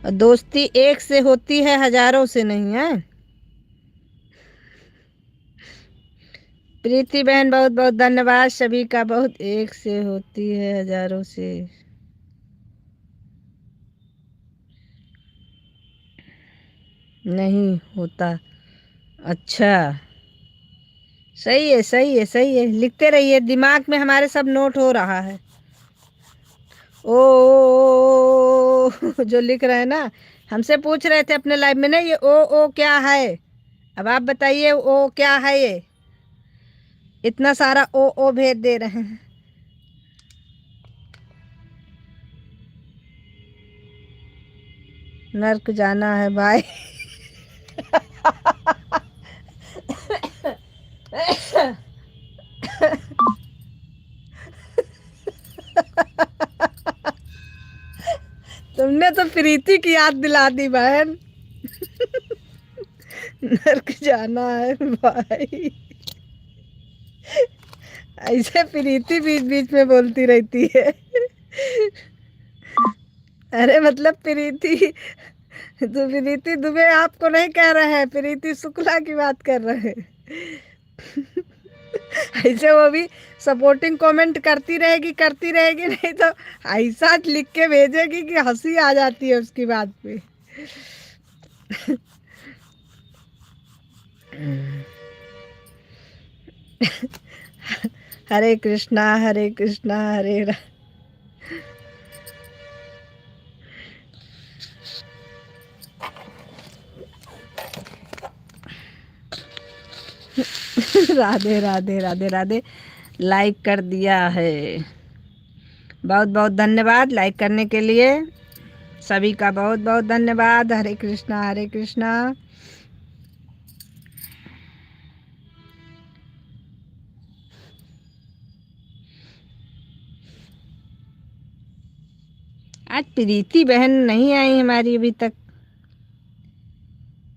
A: और दोस्ती एक से होती है, हजारों से नहीं है। प्रीति बहन बहुत बहुत धन्यवाद सभी का। बहुत एक से होती है हजारों से। नहीं होता। अच्छा, सही है सही है सही है, लिखते रहिए, दिमाग में हमारे सब नोट हो रहा है। ओ, जो लिख रहे हैं ना, हमसे पूछ रहे थे अपने लाइव में ना, ये ओ क्या है। अब आप बताइए ओ क्या है ये, इतना सारा ओ भेज दे रहे हैं। नर्क जाना है भाई। तुमने तो प्रीति की याद दिला दी बहन। नर्क जाना है भाई। ऐसे प्रीति बीच बीच में बोलती रहती है। अरे मतलब प्रीति, तो प्रीति दुबे आपको नहीं कह रहे हैं, प्रीति शुक्ला की बात कर रहे हैं। ऐसे वो भी सपोर्टिंग कमेंट करती रहेगी, नहीं तो ऐसा लिख के भेजेगी कि हंसी आ जाती है उसकी बात पे। हरे कृष्णा हरे कृष्णा हरे राधे राधे राधे राधे। लाइक कर दिया है, बहुत बहुत धन्यवाद लाइक करने के लिए, सभी का बहुत बहुत धन्यवाद। हरे कृष्णा हरे कृष्णा। आज प्रीति बहन नहीं आई हमारी अभी तक।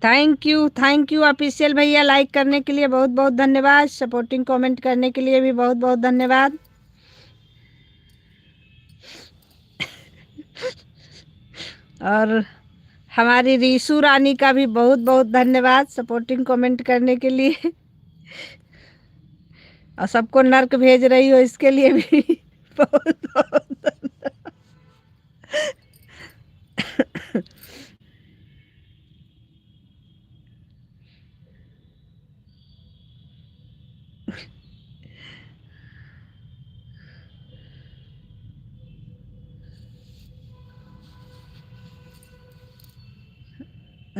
A: थैंक यू ऑफिशियल भैया, लाइक करने के लिए बहुत बहुत धन्यवाद, सपोर्टिंग कमेंट करने के लिए भी बहुत बहुत धन्यवाद। और हमारी रीशु रानी का भी बहुत बहुत धन्यवाद सपोर्टिंग कमेंट करने के लिए। और सबको नर्क भेज रही हो इसके लिए भी बहुत बहुत।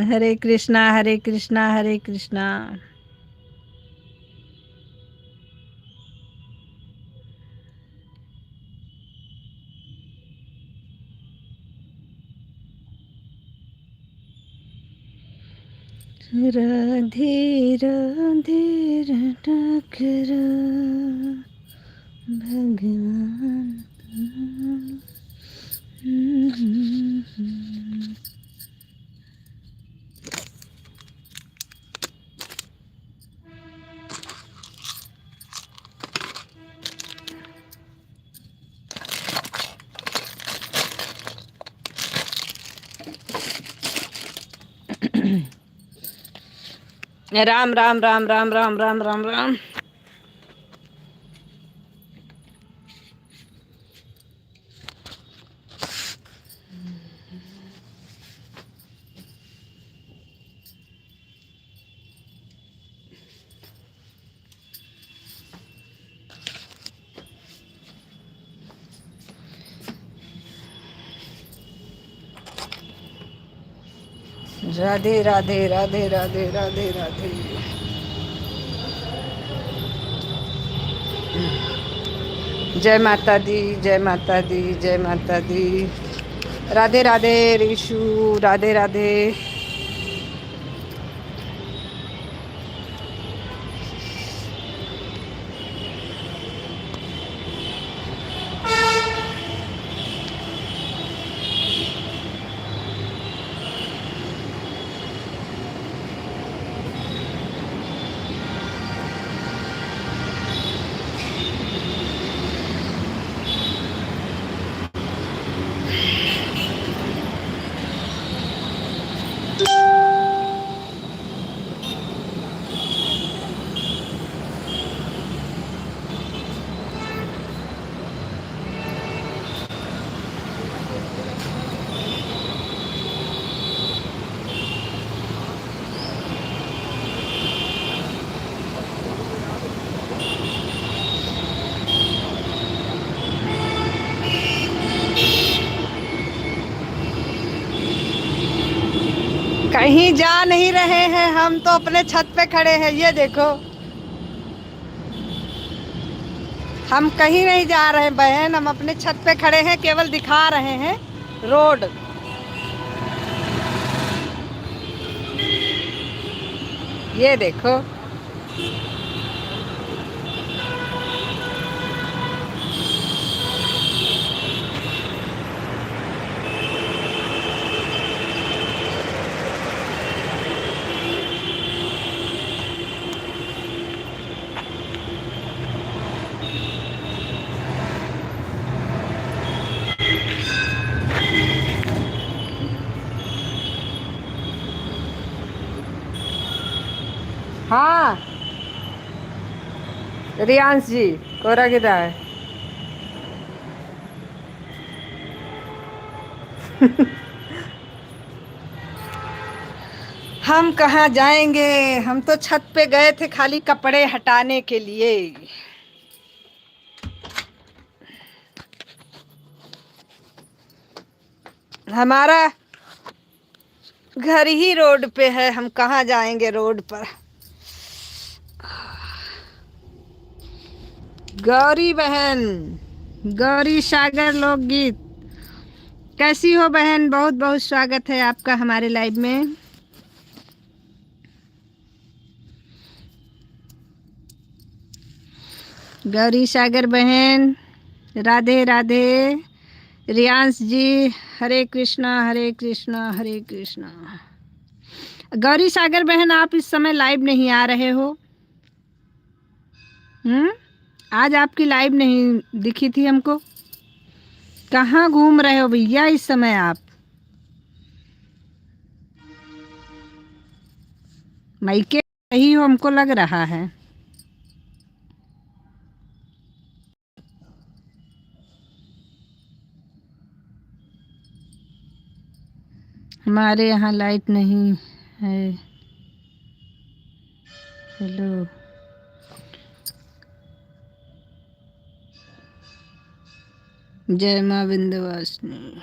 A: हरे कृष्णा हरे कृष्णा हरे कृष्णा। राधे राधे रटकर भगवान। राम राम राम राम राम राम राम राम। राधे राधे राधे राधे राधे राधे। जय माता दी जय माता दी जय माता दी। राधे राधे ऋषु, राधे राधे। कहीं जा नहीं रहे हैं, हम तो अपने छत पे खड़े हैं। ये देखो, हम कहीं नहीं जा रहे हैं बहन, हम अपने छत पे खड़े हैं, केवल दिखा रहे हैं रोड। ये देखो, हाँ रियांश जी, कोहरा गिरा है। हम कहाँ जाएंगे, हम तो छत पे गए थे खाली कपड़े हटाने के लिए। हमारा घर ही रोड पे है, हम कहाँ जाएंगे रोड पर। गौरी बहन, गौरी सागर लोकगीत, कैसी हो बहन? बहुत बहुत स्वागत है आपका हमारे लाइव में। गौरी सागर बहन, राधे राधे। रियांश जी, हरे कृष्णा हरे कृष्णा हरे कृष्णा। गौरी सागर बहन, आप इस समय लाइव नहीं आ रहे हो। आज आपकी लाइव नहीं दिखी थी हमको। कहाँ घूम रहे हो भैया इस समय आप? मायके रही हो हमको लग रहा है। हमारे यहाँ लाइट नहीं है। हेलो, जय माँ विंध्यवासिनी।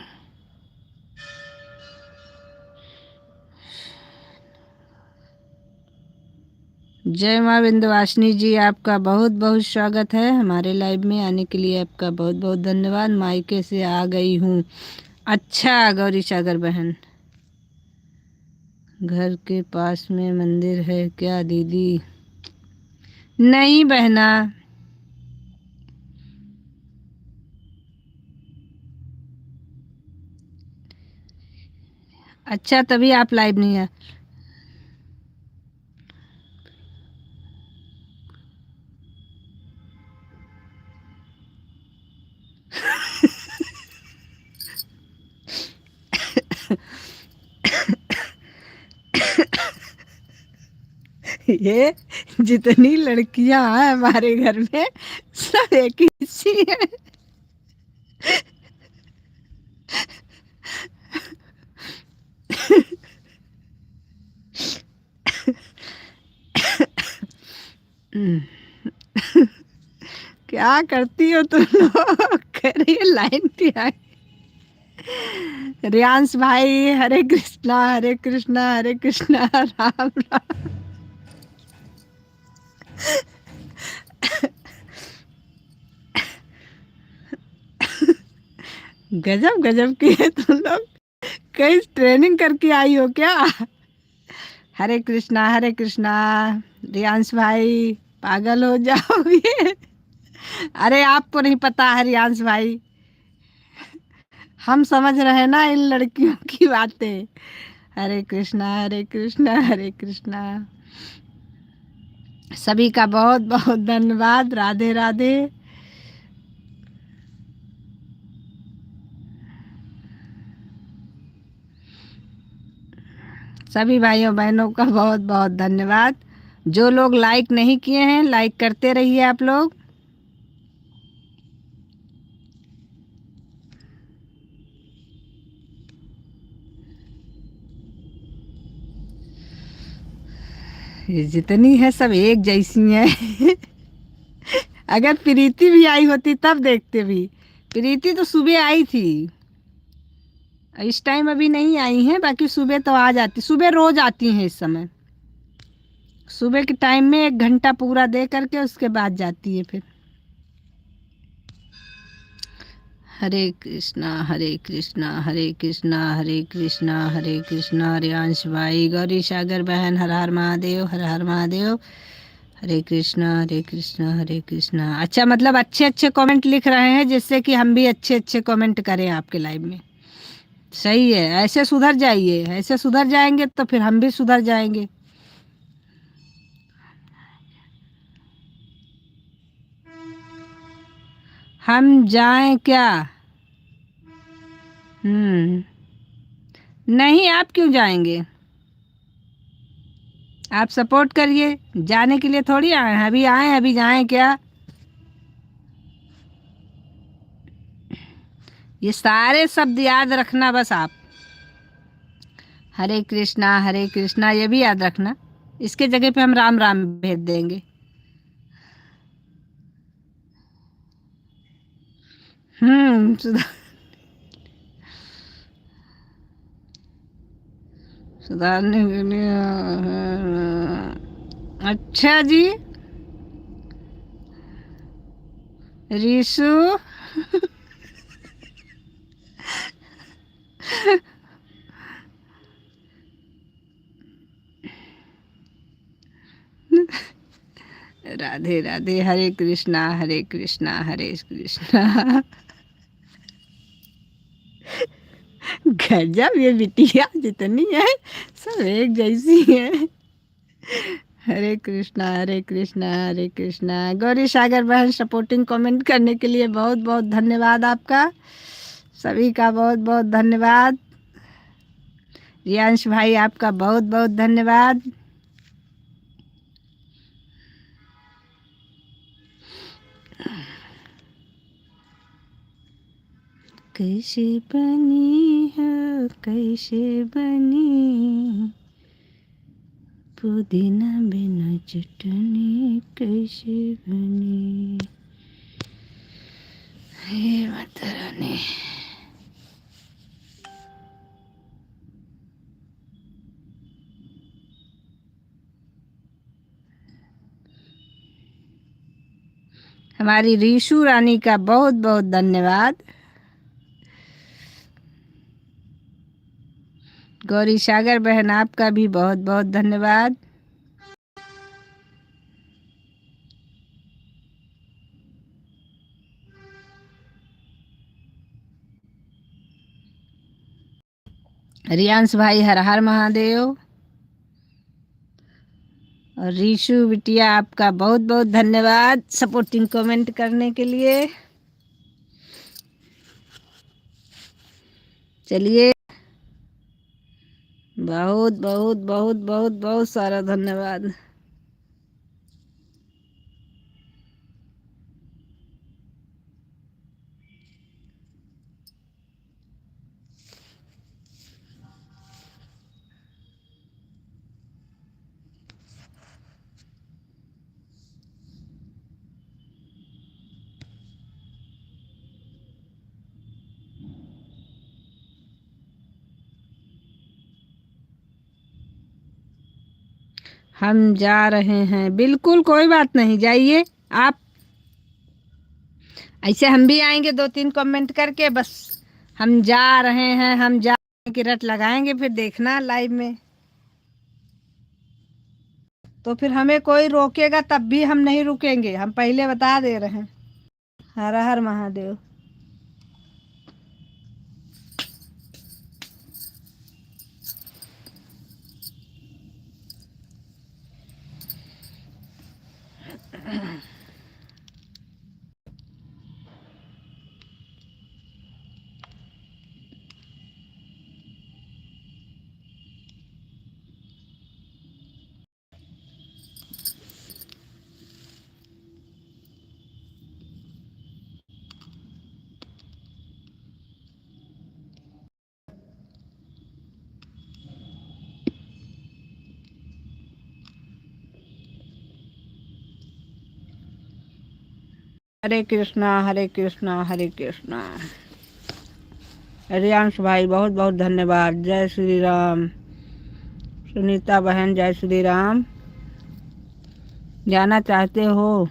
A: जय माँ विंध्यवासिनी जी, आपका बहुत बहुत स्वागत है हमारे लाइव में आने के लिए। आपका बहुत बहुत धन्यवाद। मायके से आ गई हूँ। अच्छा गौरी सागर बहन, घर के पास में मंदिर है क्या दीदी? नहीं बहना। अच्छा, तभी आप लाइव नहीं है। ये जितनी लड़कियां हैं हमारे घर में, सब एक ही सी है। क्या करती हो तुम लोग? कह रही है लाइन पे आई। रियांश भाई, हरे कृष्णा हरे कृष्णा हरे कृष्णा, राम राम। गजब गजब की है तुम लोग। कहीं ट्रेनिंग करके आई हो क्या? हरे कृष्णा हरे कृष्णा। रियांश भाई, पागल हो जाओगे। अरे आपको नहीं पता है रियांश भाई, हम समझ रहे हैं ना इन लड़कियों की बातें। हरे कृष्णा हरे कृष्णा हरे कृष्णा। सभी का बहुत बहुत धन्यवाद। राधे राधे। सभी भाइयों बहनों का बहुत बहुत धन्यवाद। जो लोग लाइक नहीं किए हैं, लाइक करते रहिए आप लोग। ये जितनी है सब एक जैसी हैं। अगर प्रीति भी आई होती तब देखते भी। प्रीति तो सुबह आई थी। इस टाइम अभी नहीं आई हैं, बाकी सुबह तो आ जाती, सुबह रोज आती हैं इस समय। सुबह के टाइम में 1 घंटा पूरा दे करके उसके बाद जाती है फिर। हरे कृष्णा हरे कृष्णा हरे कृष्णा हरे कृष्णा हरे कृष्णा। रियांश भाई, गौरी सागर बहन, हर हर महादेव, हर हर महादेव। हरे कृष्णा हरे कृष्णा हरे कृष्णा। अच्छा, मतलब अच्छे अच्छे कमेंट लिख रहे हैं जिससे कि हम भी अच्छे अच्छे कमेंट करें आपके लाइव में। सही है, ऐसे सुधर जाइए, ऐसे सुधर जाएंगे तो फिर हम भी सुधर जाएंगे। हम जाएं क्या? नहीं, आप क्यों जाएंगे? आप सपोर्ट करिए, जाने के लिए थोड़ी आए हैं, अभी आए हैं, अभी जाएं क्या? ये सारे शब्द याद रखना बस आप। हरे कृष्णा ये भी याद रखना। इसके जगह पे हम राम राम भेज देंगे। सुधार, सुधारने के लिए। अच्छा जी। रीशु। राधे राधे। हरे कृष्णा हरे कृष्णा हरे कृष्णा। गजब, ये बिटिया जितनी है सब एक जैसी है। हरे कृष्णा हरे कृष्णा हरे कृष्णा। गौरी सागर बहन, सपोर्टिंग कमेंट करने के लिए बहुत बहुत धन्यवाद आपका, सभी का बहुत बहुत धन्यवाद। रियांश भाई, आपका बहुत बहुत धन्यवाद। कैसे बनी है, कैसे बनी पुदीना बिना चटनी, कैसे बनी? हे माता रानी। हमारी रीशु रानी का बहुत बहुत धन्यवाद। गौरी सागर बहन, आपका भी बहुत बहुत धन्यवाद। रियांश भाई, हर हर महादेव। और रीशु बिटिया, आपका बहुत बहुत धन्यवाद सपोर्टिंग कमेंट करने के लिए। चलिए, बहुत बहुत बहुत बहुत बहुत सारा धन्यवाद। हम जा रहे हैं, बिल्कुल कोई बात नहीं, जाइए आप। ऐसे हम भी आएंगे 2-3 कमेंट करके, बस हम जा रहे हैं, हम जा की रट लगाएंगे, फिर देखना लाइव में। तो फिर हमें कोई रोकेगा तब भी हम नहीं रुकेंगे, हम पहले बता दे रहे हैं। हर हर महादेव। हरे कृष्णा हरे कृष्णा हरे कृष्णा। रियांश भाई बहुत बहुत धन्यवाद। जय श्री राम। सुनीता बहन जय श्री राम। जाना चाहते हो?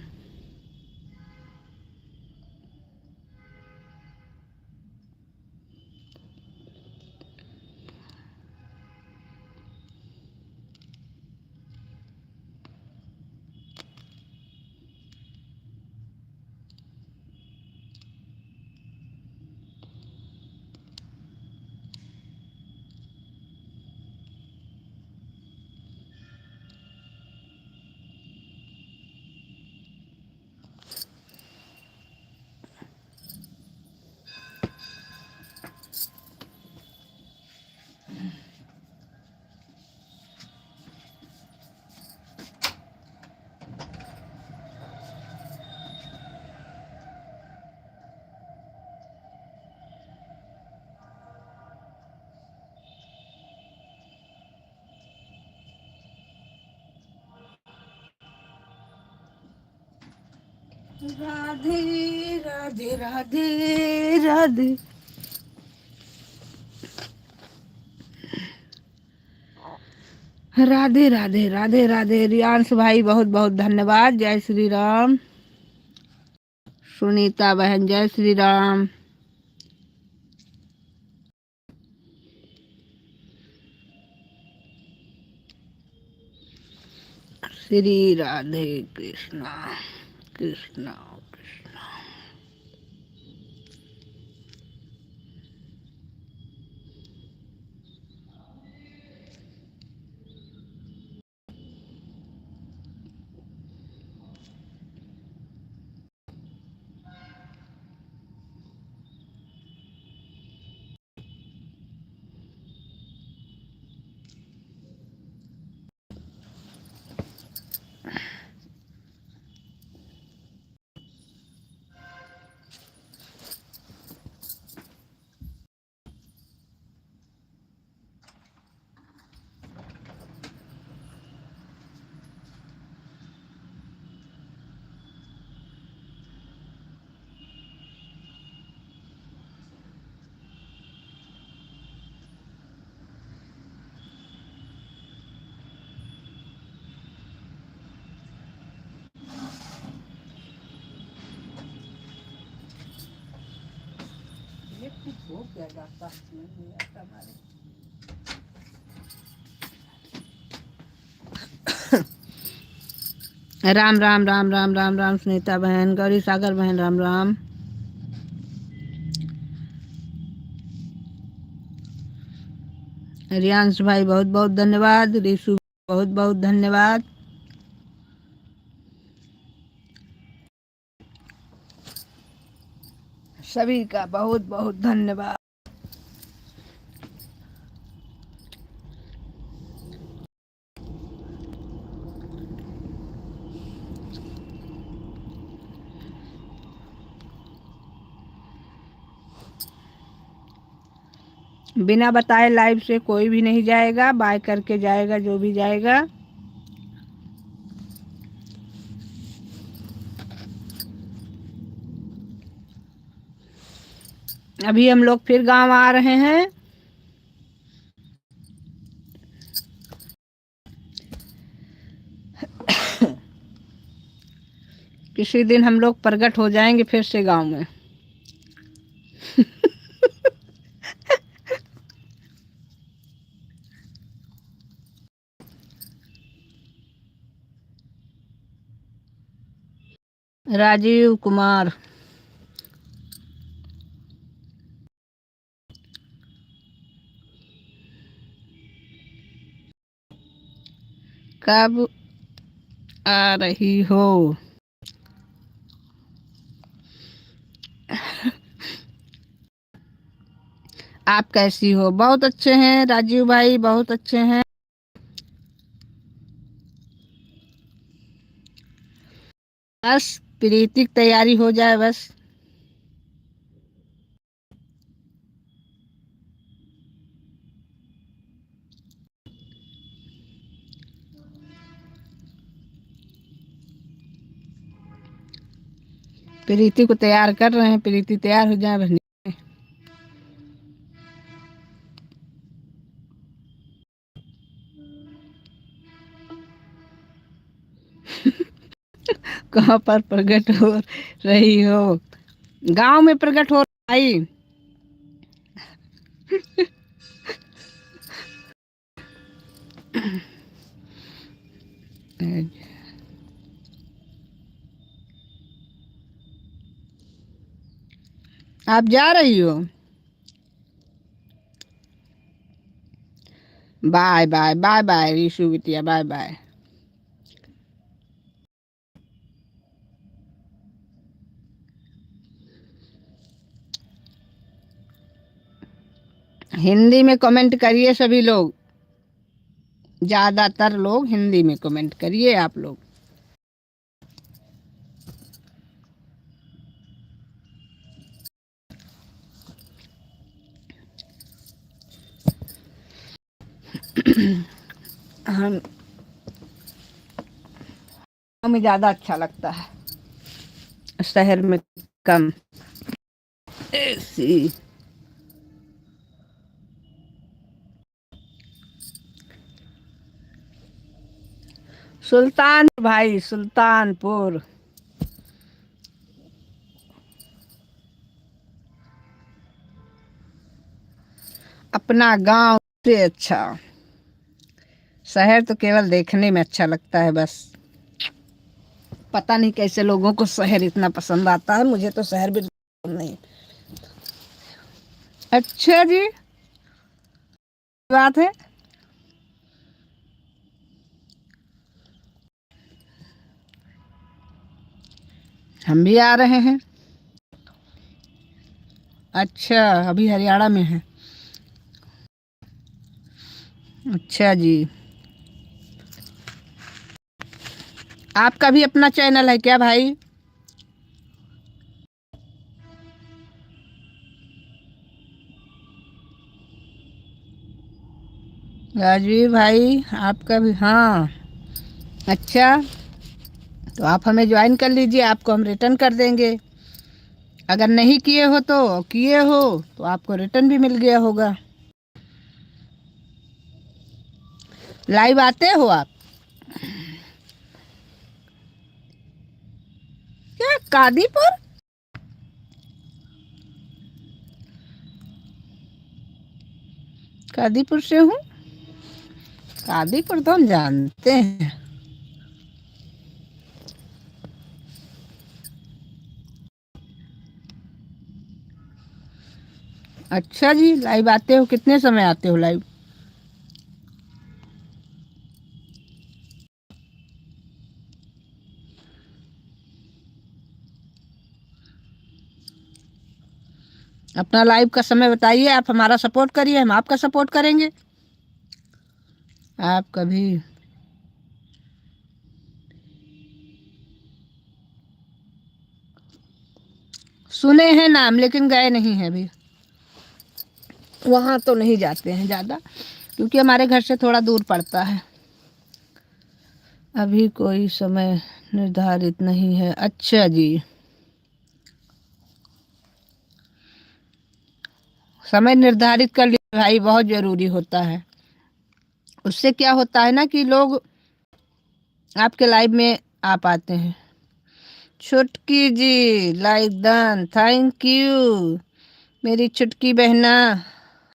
A: राधे राधे राधे राधे। राधे राधे राधे राधे। रियांश भाई बहुत बहुत धन्यवाद। जय श्री राम। सुनीता बहन जय श्री राम। श्री राधे कृष्णा कृष्णा कृष्णा। राम राम राम राम राम राम। सुनीता बहन, गौरी सागर बहन, राम राम। रियांश भाई बहुत बहुत धन्यवाद। रिशु बहुत बहुत धन्यवाद। सभी का बहुत बहुत धन्यवाद। बिना बताए लाइव से कोई भी नहीं जाएगा, बाय करके जाएगा जो भी जाएगा। अभी हम लोग फिर गांव आ रहे हैं। किसी दिन हम लोग प्रकट हो जाएंगे फिर से गांव में। राजीव कुमार कब आ रही हो? आप कैसी हो? बहुत अच्छे हैं राजीव भाई, बहुत अच्छे हैं। बस प्रीति की तैयारी हो जाए बस। प्रीति को तैयार कर रहे हैं, प्रीति तैयार हो जाए बस। कहाँ पर प्रकट हो रही हो? गांव में प्रकट हो रही। आप जा रही हो? Bye bye bye bye Rishu बिटिया, बाय बाय। हिंदी में कमेंट करिए सभी लोग, ज्यादातर लोग हिंदी में कमेंट करिए आप लोग। हम हमें ज्यादा अच्छा लगता है, शहर में कम ऐसी। सुल्तान भाई, सुल्तानपुर। अपना गांव से अच्छा, शहर तो केवल देखने में अच्छा लगता है बस। पता नहीं कैसे लोगों को शहर इतना पसंद आता है, मुझे तो शहर भी नहीं। अच्छा जी, बात है। हम भी आ रहे हैं। अच्छा, अभी हरियाणा में है। अच्छा जी। आपका भी अपना चैनल है क्या भाई? राजवीर भाई आपका भी? हाँ। अच्छा, तो आप हमें ज्वाइन कर लीजिए, आपको हम रिटर्न कर देंगे। अगर नहीं किए हो तो किए हो तो आपको रिटर्न भी मिल गया होगा। लाइव आते हो आप? क्या कादीपुर? कादीपुर से हूँ। कादीपुर तो हम जानते हैं। अच्छा जी, लाइव आते हो? कितने समय आते हो लाइव? अपना लाइव का समय बताइए, आप हमारा सपोर्ट करिए, हम आपका सपोर्ट करेंगे। आप कभी सुने हैं नाम, लेकिन गए नहीं हैं अभी। वहाँ तो नहीं जाते हैं ज़्यादा, क्योंकि हमारे घर से थोड़ा दूर पड़ता है। अभी कोई समय निर्धारित नहीं है। अच्छा जी। समय निर्धारित कर लिया भाई, बहुत ज़रूरी होता है। उससे क्या होता है ना कि लोग आपके लाइव में आ पाते हैं। छुटकी जी, लाइक डन, थैंक यू मेरी छुटकी बहना।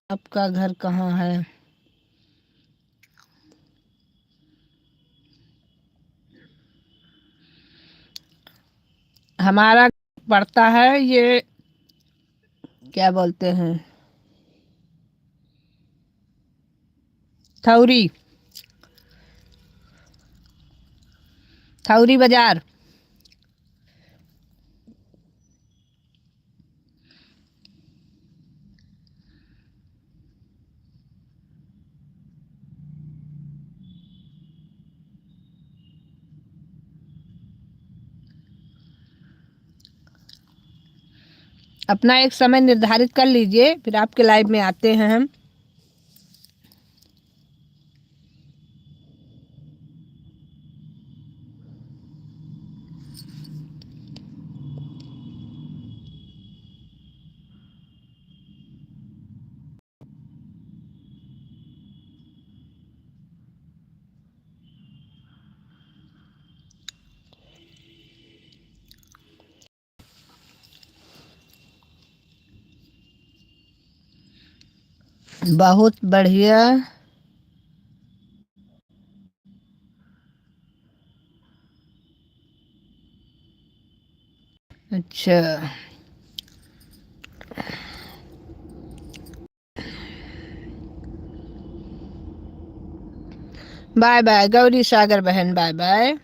A: आपका घर कहाँ है? हमारा पड़ता है ये, क्या बोलते हैं, थौरी, थौरी बाजार। अपना एक समय निर्धारित कर लीजिए, फिर आपके लाइव में आते हैं हम। बहुत बढ़िया। अच्छा, बाय बाय गौरी सागर बहन, बाय बाय।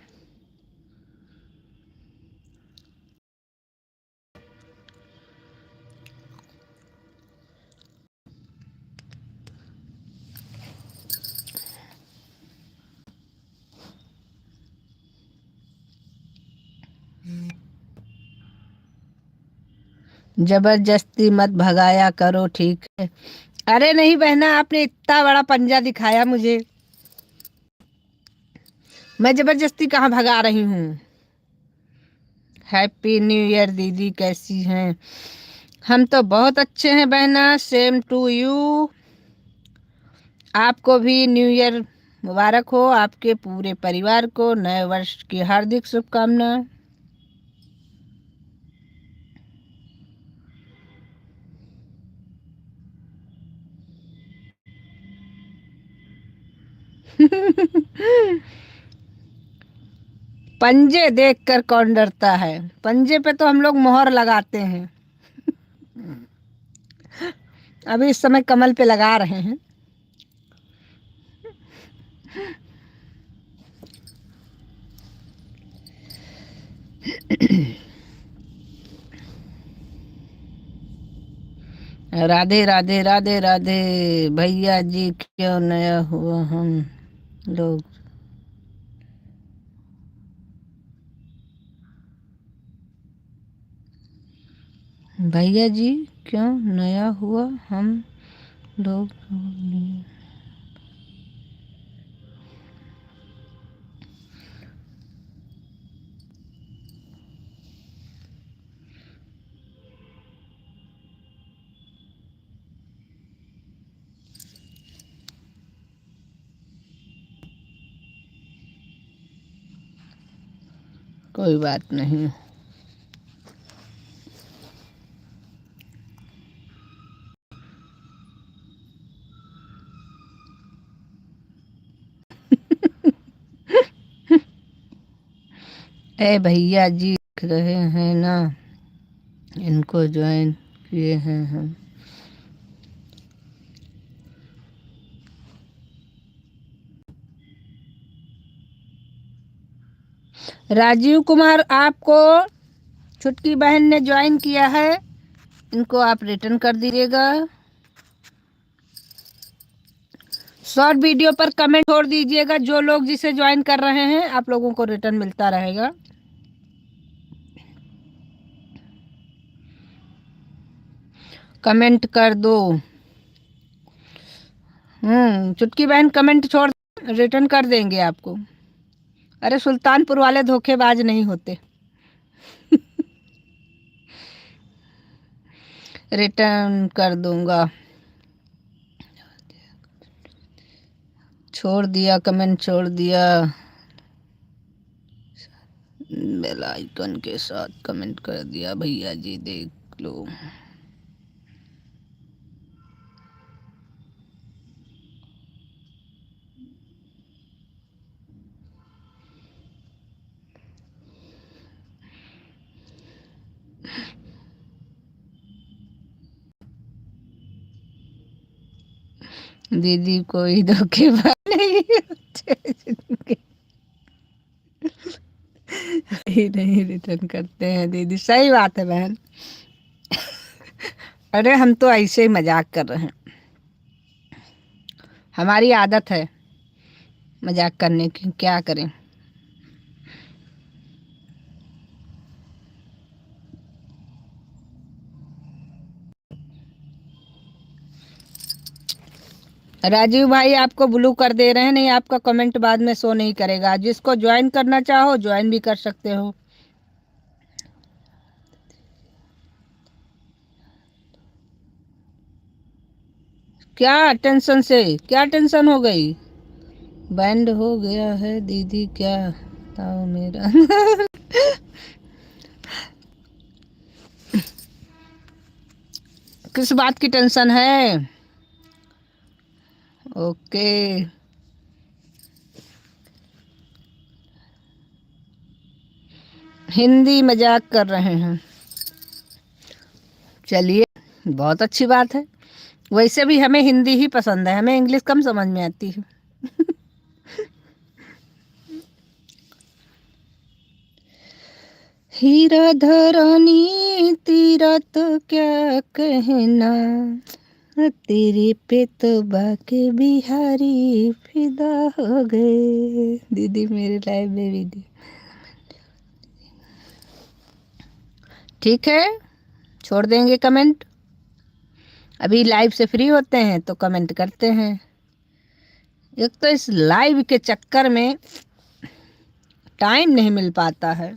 A: जबरदस्ती मत भगाया करो, ठीक है। अरे नहीं बहना, आपने इतना बड़ा पंजा दिखाया मुझे, मैं जबरदस्ती कहाँ भगा रही हूँ। हैप्पी न्यू ईयर दीदी, कैसी हैं? हम तो बहुत अच्छे हैं बहना, सेम टू यू। आपको भी न्यू ईयर मुबारक हो, आपके पूरे परिवार को नए वर्ष की हार्दिक शुभकामनाएं। पंजे देखकर कौन डरता है, पंजे पे तो हम लोग मोहर लगाते हैं। अभी इस समय कमल पे लगा रहे हैं। राधे राधे राधे राधे। भैया जी क्यों नया हुआ हम लोग? भैया जी क्यों नया हुआ हम लोग? कोई बात नहीं। ए भैया जी देख रहे हैं ना, इनको ज्वाइन किए हैं हम। राजीव कुमार, आपको छुटकी बहन ने ज्वाइन किया है, इनको आप रिटर्न कर दीजिएगा। शॉर्ट वीडियो पर कमेंट छोड़ दीजिएगा, जो लोग जिसे ज्वाइन कर रहे हैं आप लोगों को रिटर्न मिलता रहेगा। कमेंट कर दो। चुटकी बहन कमेंट छोड़, रिटर्न कर देंगे आपको। अरे सुल्तानपुर वाले धोखेबाज नहीं होते। रिटर्न कर दूंगा। छोड़ दिया, कमेंट छोड़ दिया, बेल आइकन के साथ कमेंट कर दिया। भैया जी देख लो। दीदी कोई धोखेबाज नहीं होते। ही नहीं रिटर्न करते हैं दीदी, सही बात है बहन। अरे हम तो ऐसे ही मजाक कर रहे हैं, हमारी आदत है मजाक करने की, क्या करें। राजीव भाई आपको ब्लू कर दे रहे हैं, नहीं आपका कमेंट बाद में शो नहीं करेगा। जिसको ज्वाइन करना चाहो ज्वाइन भी कर सकते हो। क्या टेंशन से, क्या टेंशन हो गई? बैंड हो गया है दीदी क्या बताओ मेरा। किस बात की टेंशन है? ओके। हिंदी मजाक कर रहे हैं। चलिए, बहुत अच्छी बात है। वैसे भी हमें हिंदी ही पसंद है, हमें इंग्लिश कम समझ में आती है। हीरा धरानी तेरा तो क्या कहना, तेरे पे तो बाके बिहारी फिदा हो गए। दीदी मेरे लाइव में वीडियो ठीक है, छोड़ देंगे कमेंट। अभी लाइव से फ्री होते हैं तो कमेंट करते हैं। एक तो इस लाइव के चक्कर में टाइम नहीं मिल पाता है।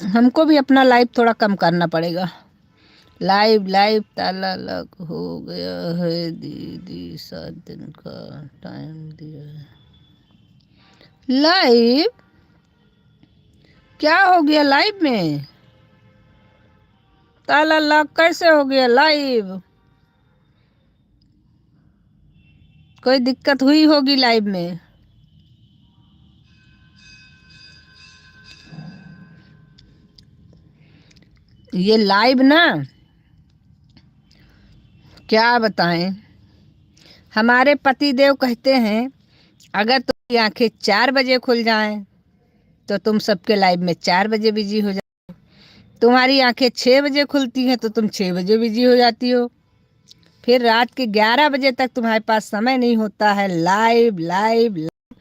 A: हमको भी अपना लाइव थोड़ा कम करना पड़ेगा। लाइव लाइव ताला लग हो गया है दीदी, 7 दिन का टाइम दिया है। लाइव क्या हो गया? लाइव में ताला लग कैसे हो गया? लाइव कोई दिक्कत हुई होगी लाइव में। ये लाइव ना, क्या बताएं, हमारे पति देव कहते हैं अगर तुम्हारी आंखें 4 बजे खुल जाएं तो तुम सबके लाइव में 4 बजे बिजी हो जाओ। तुम्हारी आंखें 6 बजे खुलती हैं तो तुम 6 बजे बिजी हो जाती हो। फिर रात के 11 बजे तक तुम्हारे पास समय नहीं होता है। Live live live.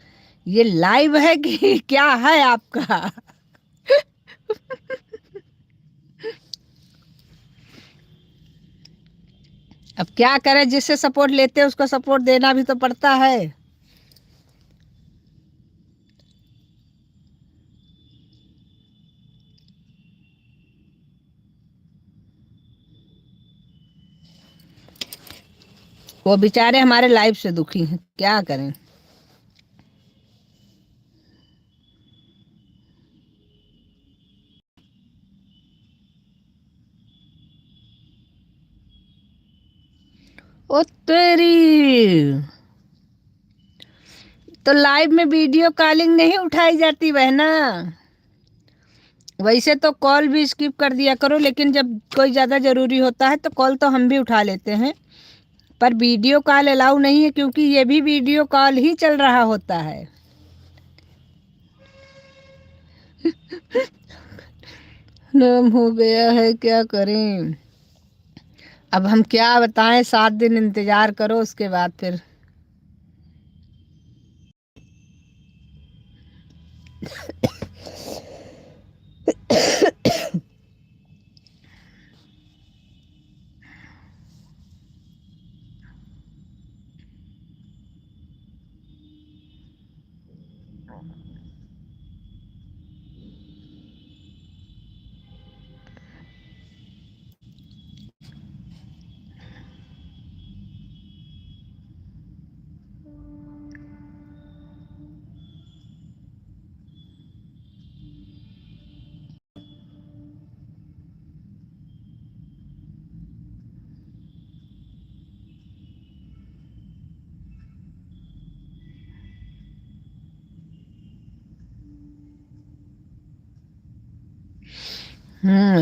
A: ये लाइव है कि क्या है आपका? अब क्या करें, जिससे सपोर्ट लेते हैं उसको सपोर्ट देना भी तो पड़ता है। वो बेचारे हमारे लाइव से दुखी हैं, क्या करें। ओ तेरी, तो लाइव में वीडियो कॉलिंग नहीं उठाई जाती बहना। वैसे तो कॉल भी स्किप कर दिया करो, लेकिन जब कोई ज़्यादा ज़रूरी होता है तो कॉल तो हम भी उठा लेते हैं। पर वीडियो कॉल अलाउ नहीं है, क्योंकि ये भी वीडियो कॉल ही चल रहा होता है। नाम हो गया है, क्या करें। अब हम क्या बताएं, 7 दिन इंतजार करो उसके बाद फिर।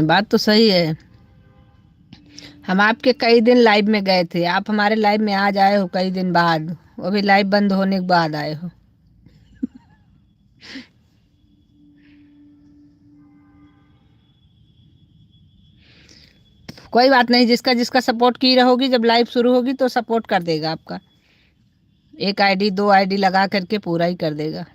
A: बात तो सही है। हम आपके कई दिन लाइव में गए थे, आप हमारे लाइव में आज आए हो कई दिन बाद, वो भी लाइव बंद होने के बाद आए हो। कोई बात नहीं, जिसका जिसका सपोर्ट की रहोगी, जब लाइव शुरू होगी तो सपोर्ट कर देगा आपका। एक आईडी 2 आईडी लगा करके पूरा ही कर देगा।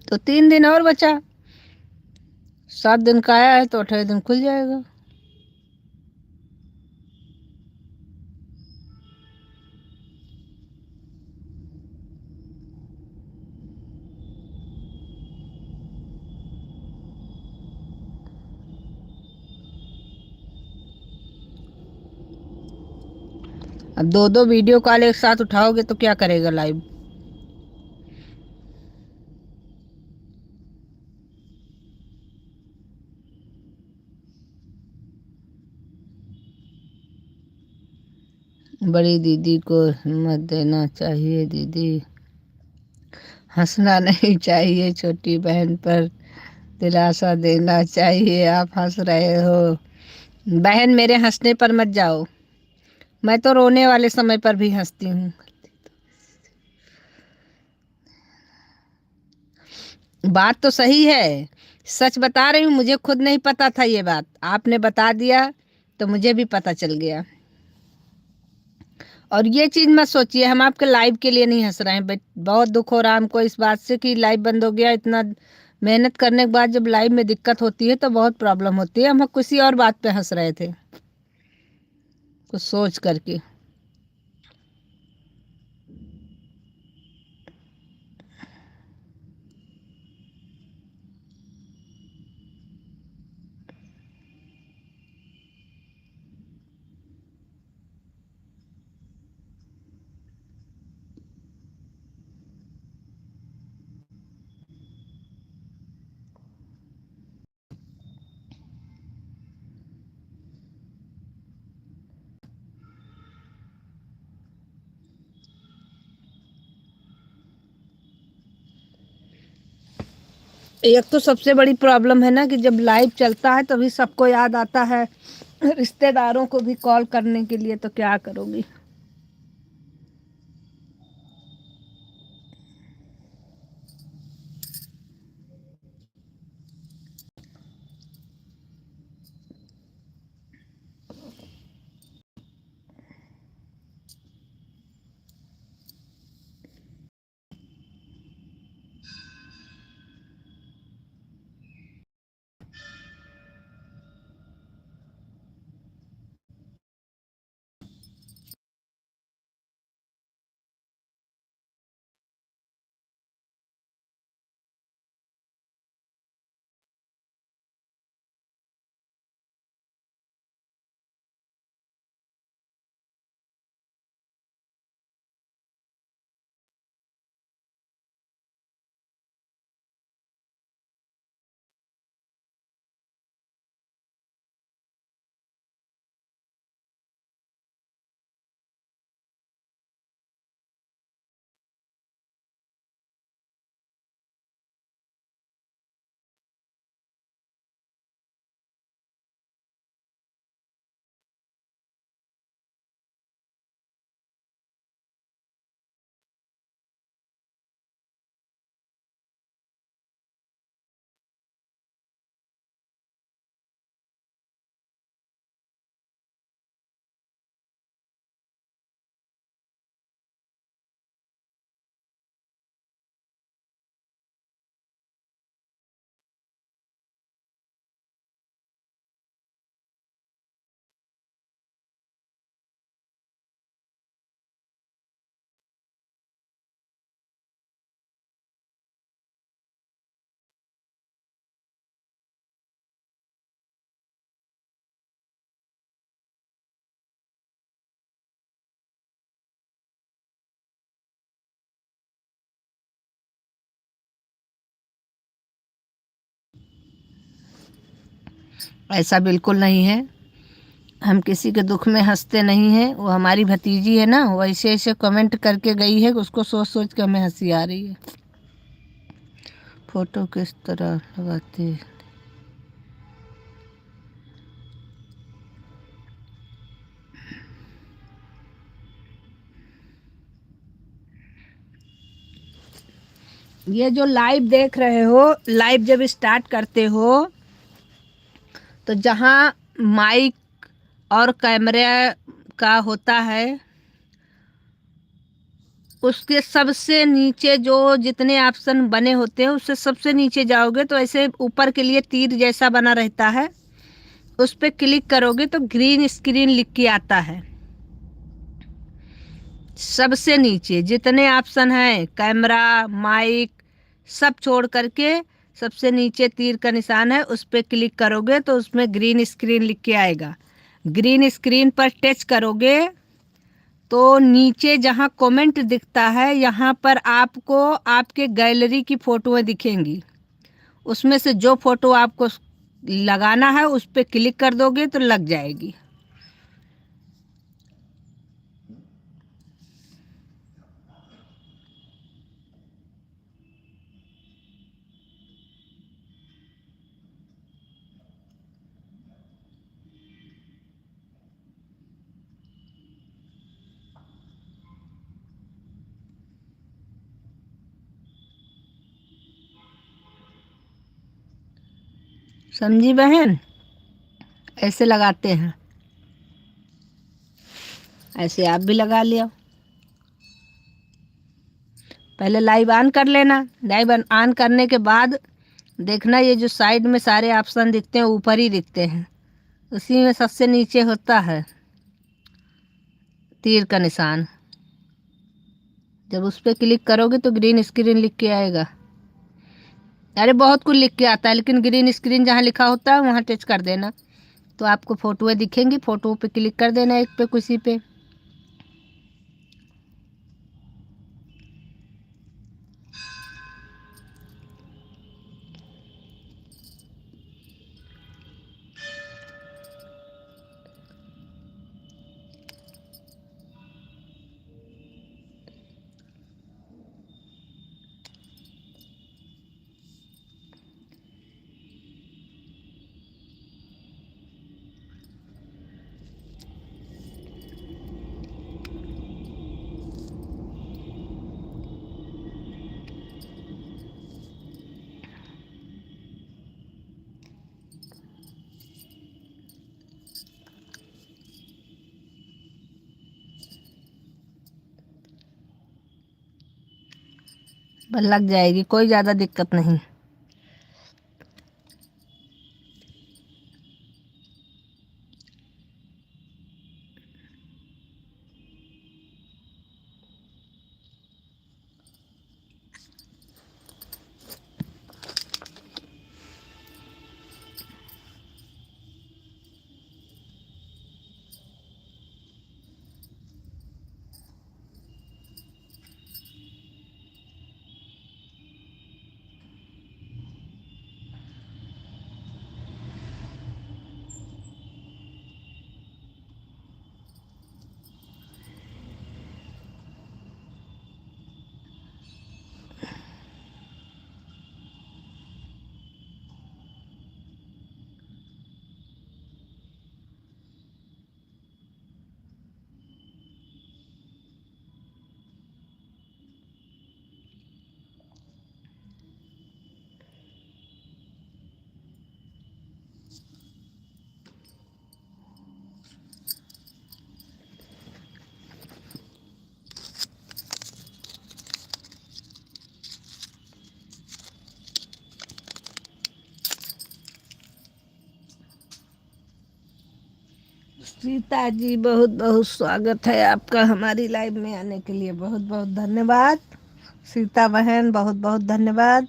A: तो 3 दिन और बचा। 7 दिन का आया है तो 18 दिन खुल जाएगा। अब दो दो वीडियो कॉल एक साथ उठाओगे तो क्या करेगा लाइव। बड़ी दीदी को हिम्मत देना चाहिए दीदी, हंसना नहीं चाहिए छोटी बहन पर, दिलासा देना चाहिए। आप हंस रहे हो बहन, मेरे हंसने पर मत जाओ, मैं तो रोने वाले समय पर भी हंसती हूँ। बात तो सही है, सच बता रही हूँ, मुझे खुद नहीं पता था ये बात, आपने बता दिया तो मुझे भी पता चल गया। और ये चीज मत सोचिए हम आपके लाइव के लिए नहीं हंस रहे हैं, बट बहुत दुख हो रहा है हमको इस बात से कि लाइव बंद हो गया। इतना मेहनत करने के बाद जब लाइव में दिक्कत होती है तो बहुत प्रॉब्लम होती है। हम किसी और बात पे हंस रहे थे, कुछ सोच करके। एक तो सबसे बड़ी प्रॉब्लम है ना कि जब लाइव चलता है तभी सबको याद आता है, रिश्तेदारों को भी कॉल करने के लिए, तो क्या करोगी। ऐसा बिल्कुल नहीं है, हम किसी के दुख में हंसते नहीं हैं। वो हमारी भतीजी है ना, वो ऐसे ऐसे कमेंट करके गई है, उसको सोच सोच के हमें हंसी आ रही है। फोटो किस तरह लगाते हैं? ये जो लाइव देख रहे हो, लाइव जब स्टार्ट करते हो तो जहाँ माइक और कैमरे का होता है उसके सबसे नीचे जो जितने ऑप्शन बने होते हैं उससे सबसे नीचे जाओगे तो ऐसे ऊपर के लिए तीर जैसा बना रहता है, उस पर क्लिक करोगे तो ग्रीन स्क्रीन लिख के आता है। सबसे नीचे जितने ऑप्शन हैं, कैमरा, माइक, सब छोड़ करके सबसे नीचे तीर का निशान है, उस पर क्लिक करोगे तो उसमें ग्रीन स्क्रीन लिख के आएगा। ग्रीन स्क्रीन पर टच करोगे तो नीचे जहाँ कमेंट दिखता है यहाँ पर आपको आपके गैलरी की फ़ोटोएं दिखेंगी। उसमें से जो फ़ोटो आपको लगाना है उस पर क्लिक कर दोगे तो लग जाएगी। समझी बहन? ऐसे लगाते हैं, ऐसे आप भी लगा लिया। पहले लाइव ऑन कर लेना। लाइव ऑन करने के बाद देखना ये जो साइड में सारे ऑप्शन दिखते हैं ऊपर ही दिखते हैं, उसी में सबसे नीचे होता है तीर का निशान। जब उस पर क्लिक करोगे तो ग्रीन स्क्रीन लिख के आएगा। अरे बहुत कुछ लिख के आता है, लेकिन ग्रीन स्क्रीन जहाँ लिखा होता है वहाँ टच कर देना तो आपको फ़ोटोएँ दिखेंगी। फ़ोटो पे क्लिक कर देना एक पे किसी पे। बस लग जाएगी, कोई ज़्यादा दिक्कत नहीं। सीता जी, बहुत बहुत स्वागत है आपका हमारी लाइव में आने के लिए। बहुत बहुत धन्यवाद सीता बहन, बहुत बहुत धन्यवाद।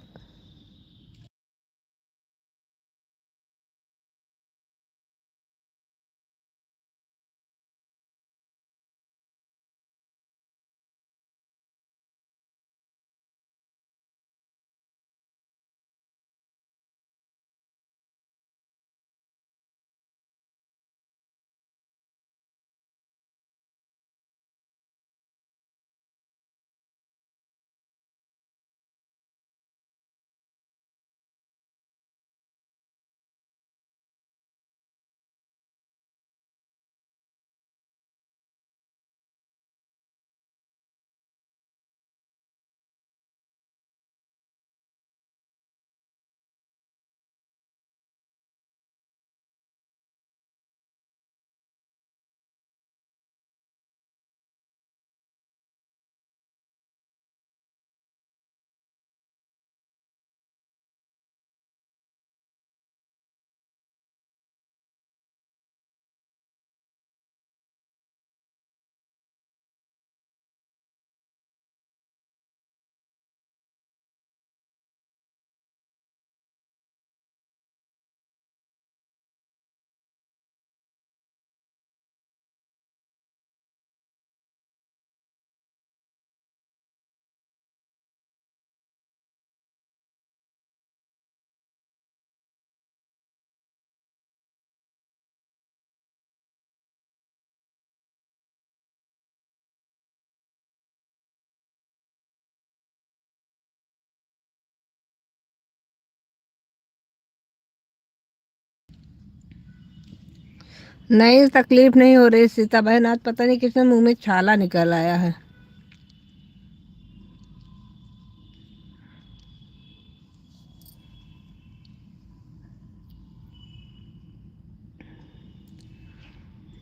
A: नहीं, तकलीफ नहीं हो रही सीता बहन, आज पता नहीं किसने मुंह में छाला निकल आया है।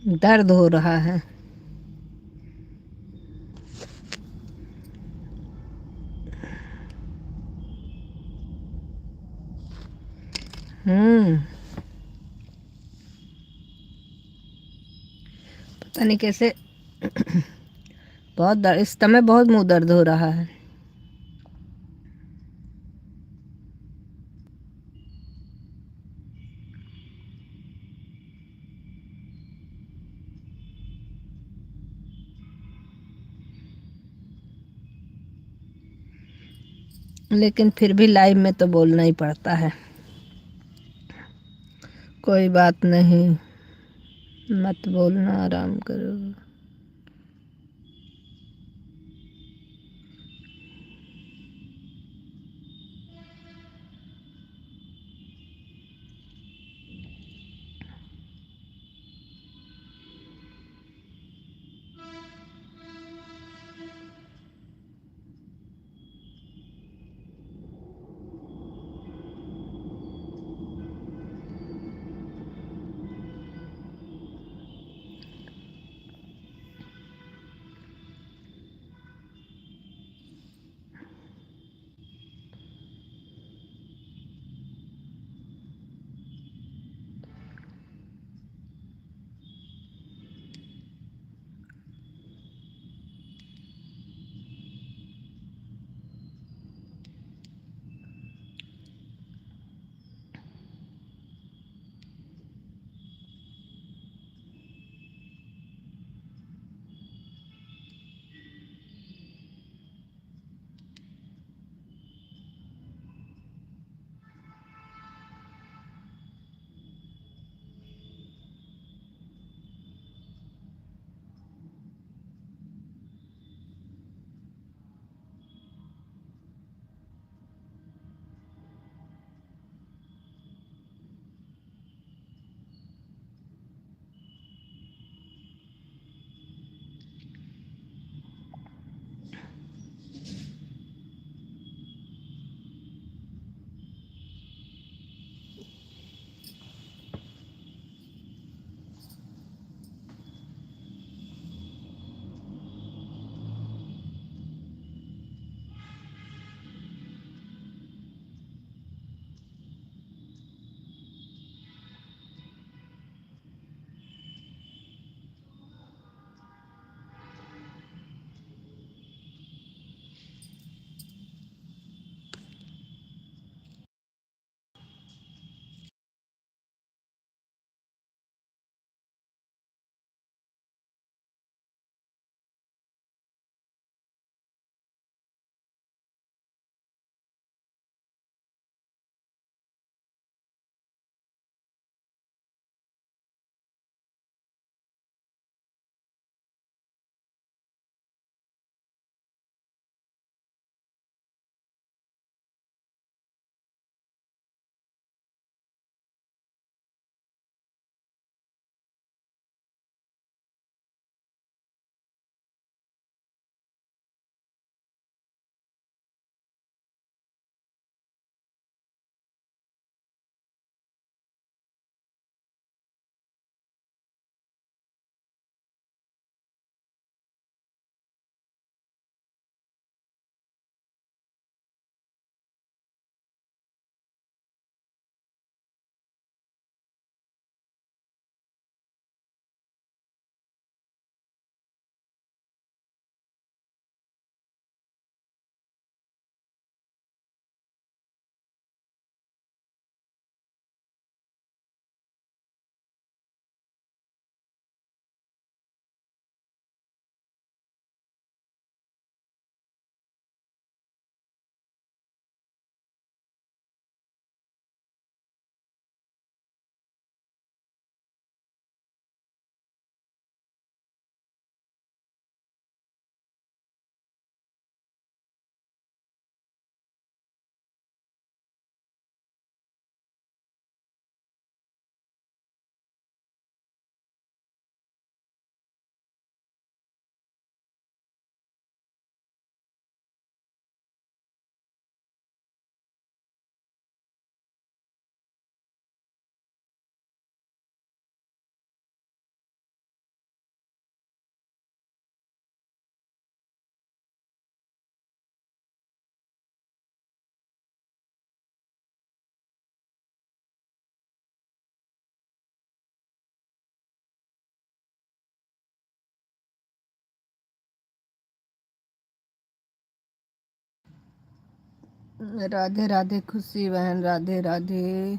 A: दर्द हो रहा है। हम्म। पता नहीं कैसे। बहुत दर्द, इस समय बहुत मुंह दर्द हो रहा है। लेकिन फिर भी लाइव में तो बोलना ही पड़ता है। कोई बात नहीं, मत बोलना, आराम करो। राधे राधे खुशी बहन, राधे राधे।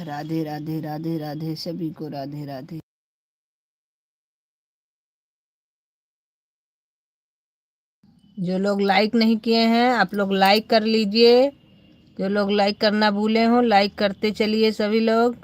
A: राधे राधे राधे राधे सभी को राधे राधे। जो लोग लाइक नहीं किए हैं आप लोग लाइक कर लीजिए। जो लोग लाइक करना भूले हो लाइक करते चलिए सभी लोग।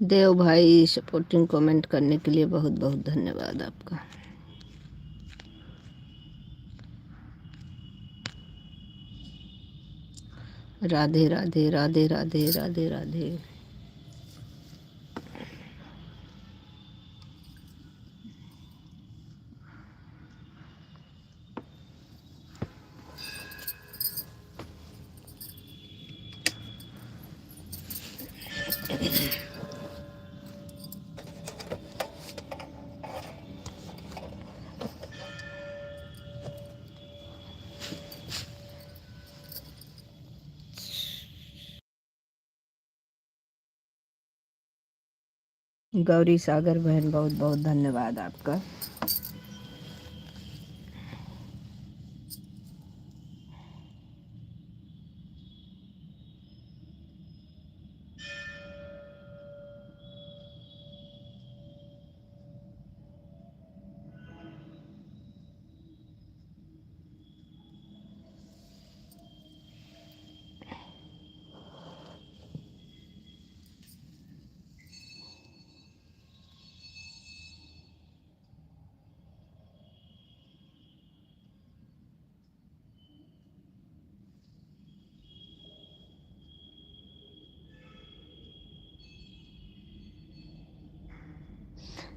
A: देव भाई सपोर्टिंग कमेंट करने के लिए बहुत बहुत धन्यवाद आपका। राधे राधे राधे राधे राधे राधे। गौरी सागर बहन बहुत बहुत धन्यवाद आपका।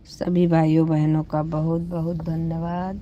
A: सभी भाइयों बहनों का बहुत बहुत धन्यवाद।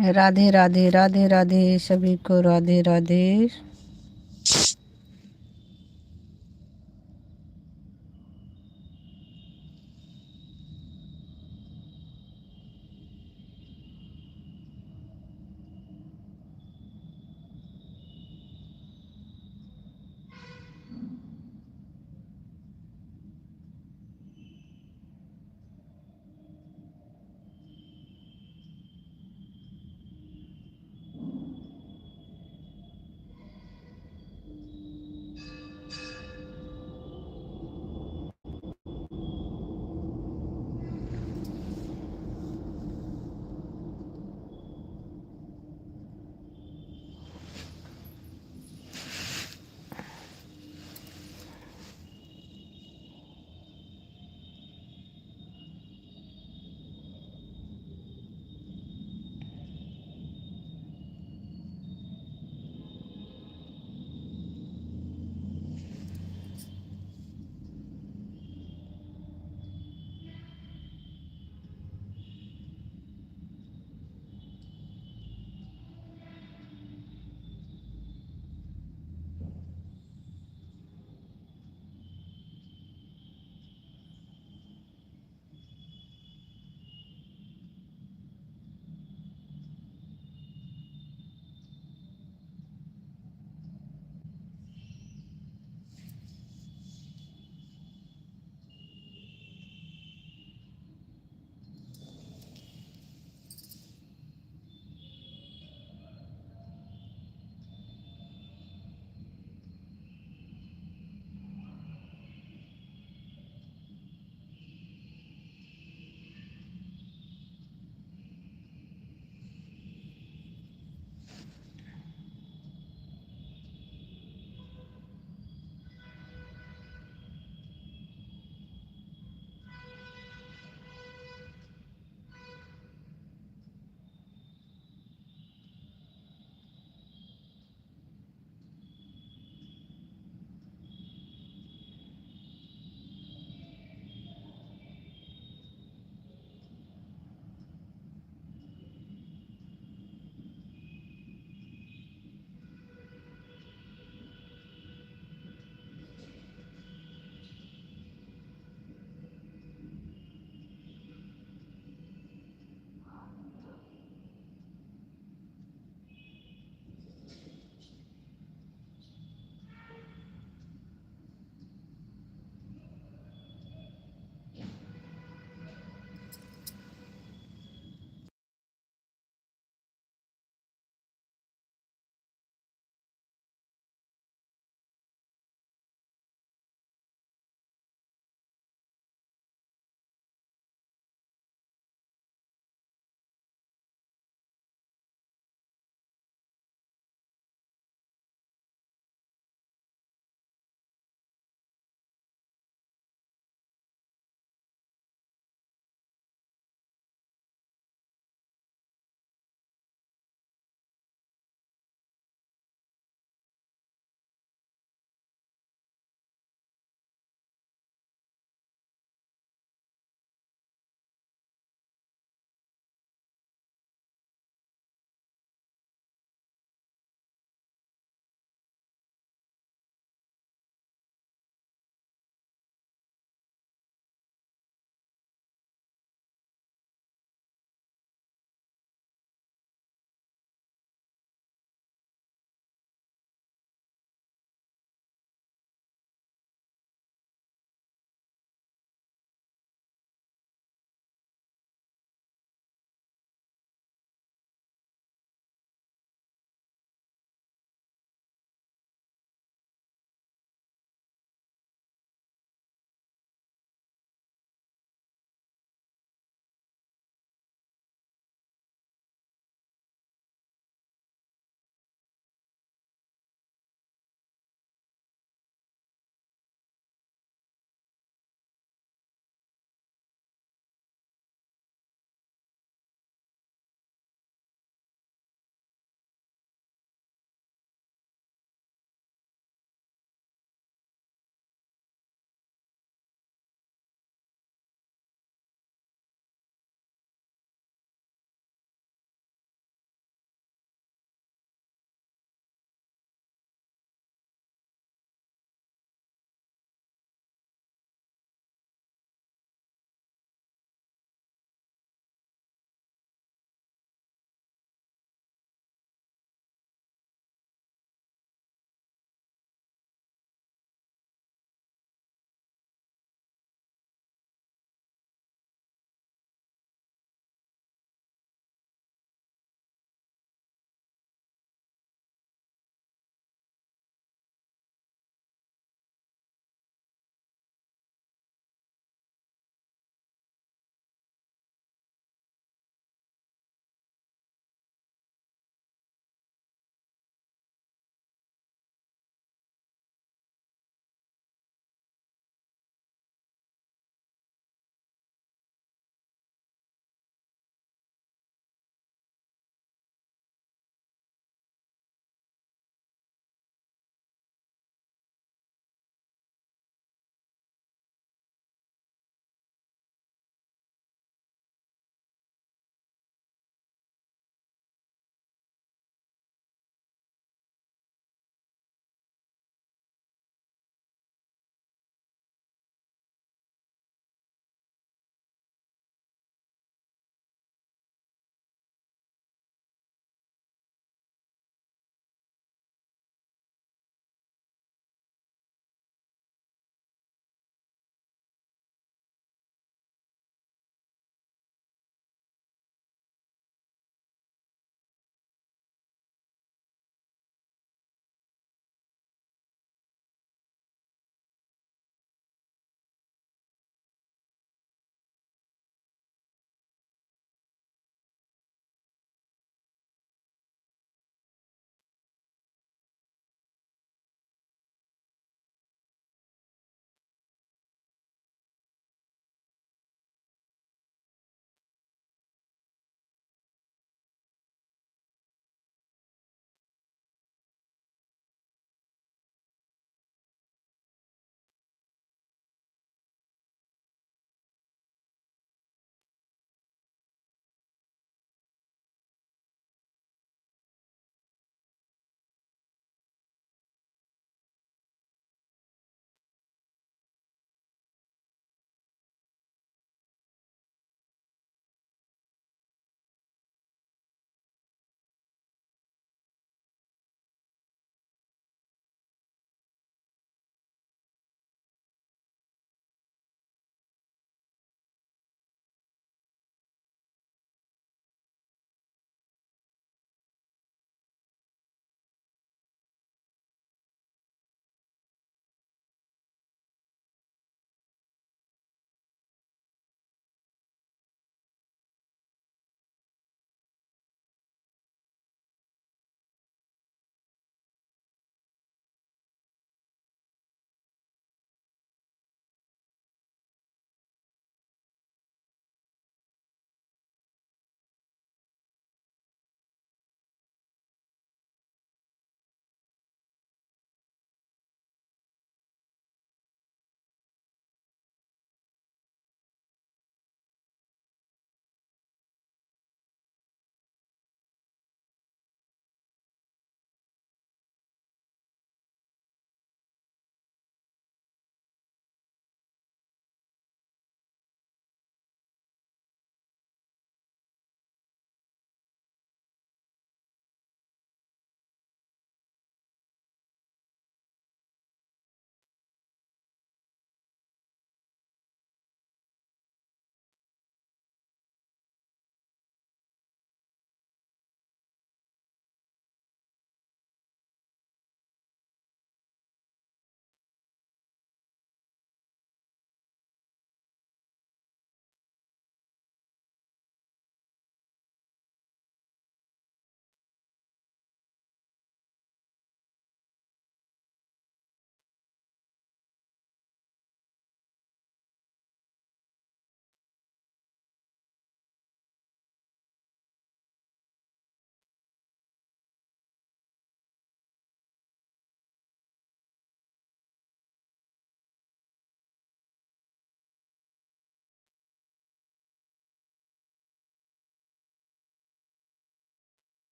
A: राधे राधे राधे राधे सभी को राधे राधे।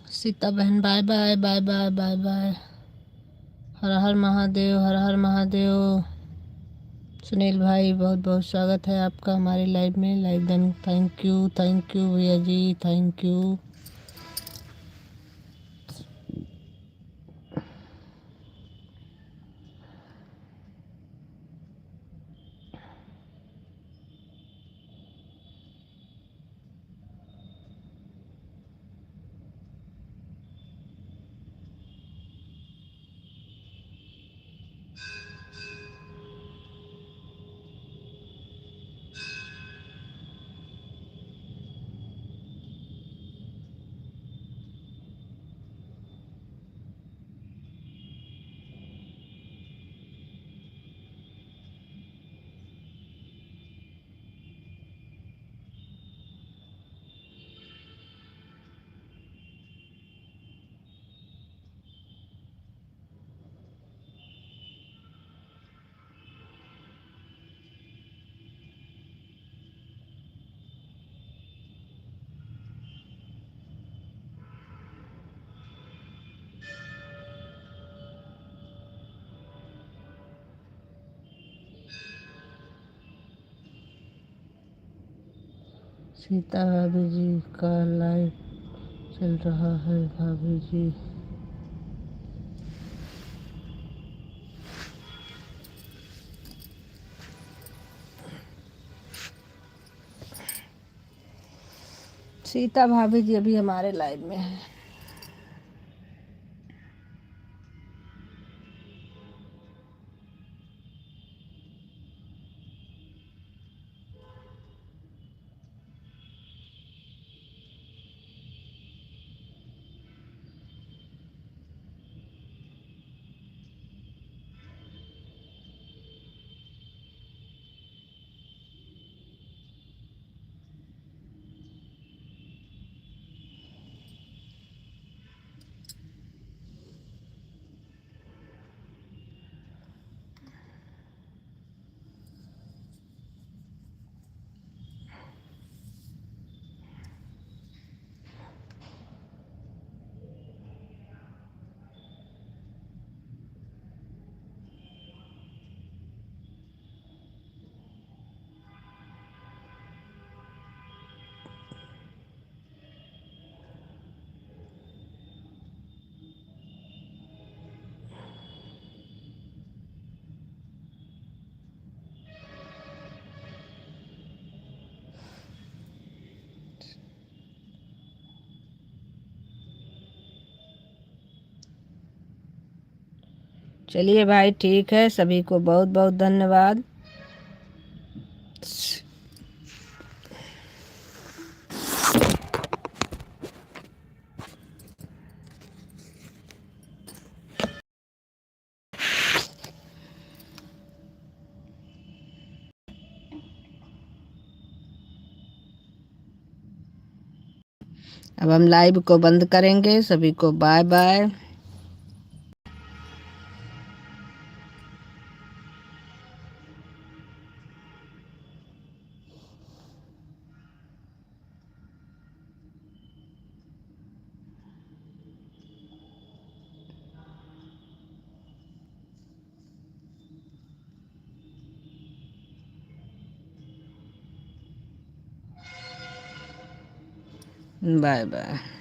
A: सीता बहन bye bye bye bye bye bye. Har Har Mahadev, Har Har Mahadev. Sunil भाई बहुत बहुत स्वागत है आपका हमारी लाइव में। लाइव डन, थैंक यू भैया जी, थैंक यू। सीता भाभी जी का लाइव चल रहा है भाभी जी। सीता भाभी जी अभी हमारे लाइव में है। चलिए भाई ठीक है, सभी को बहुत बहुत धन्यवाद। अब हम लाइव को बंद करेंगे। सभी को बाय बाय। Bye bye.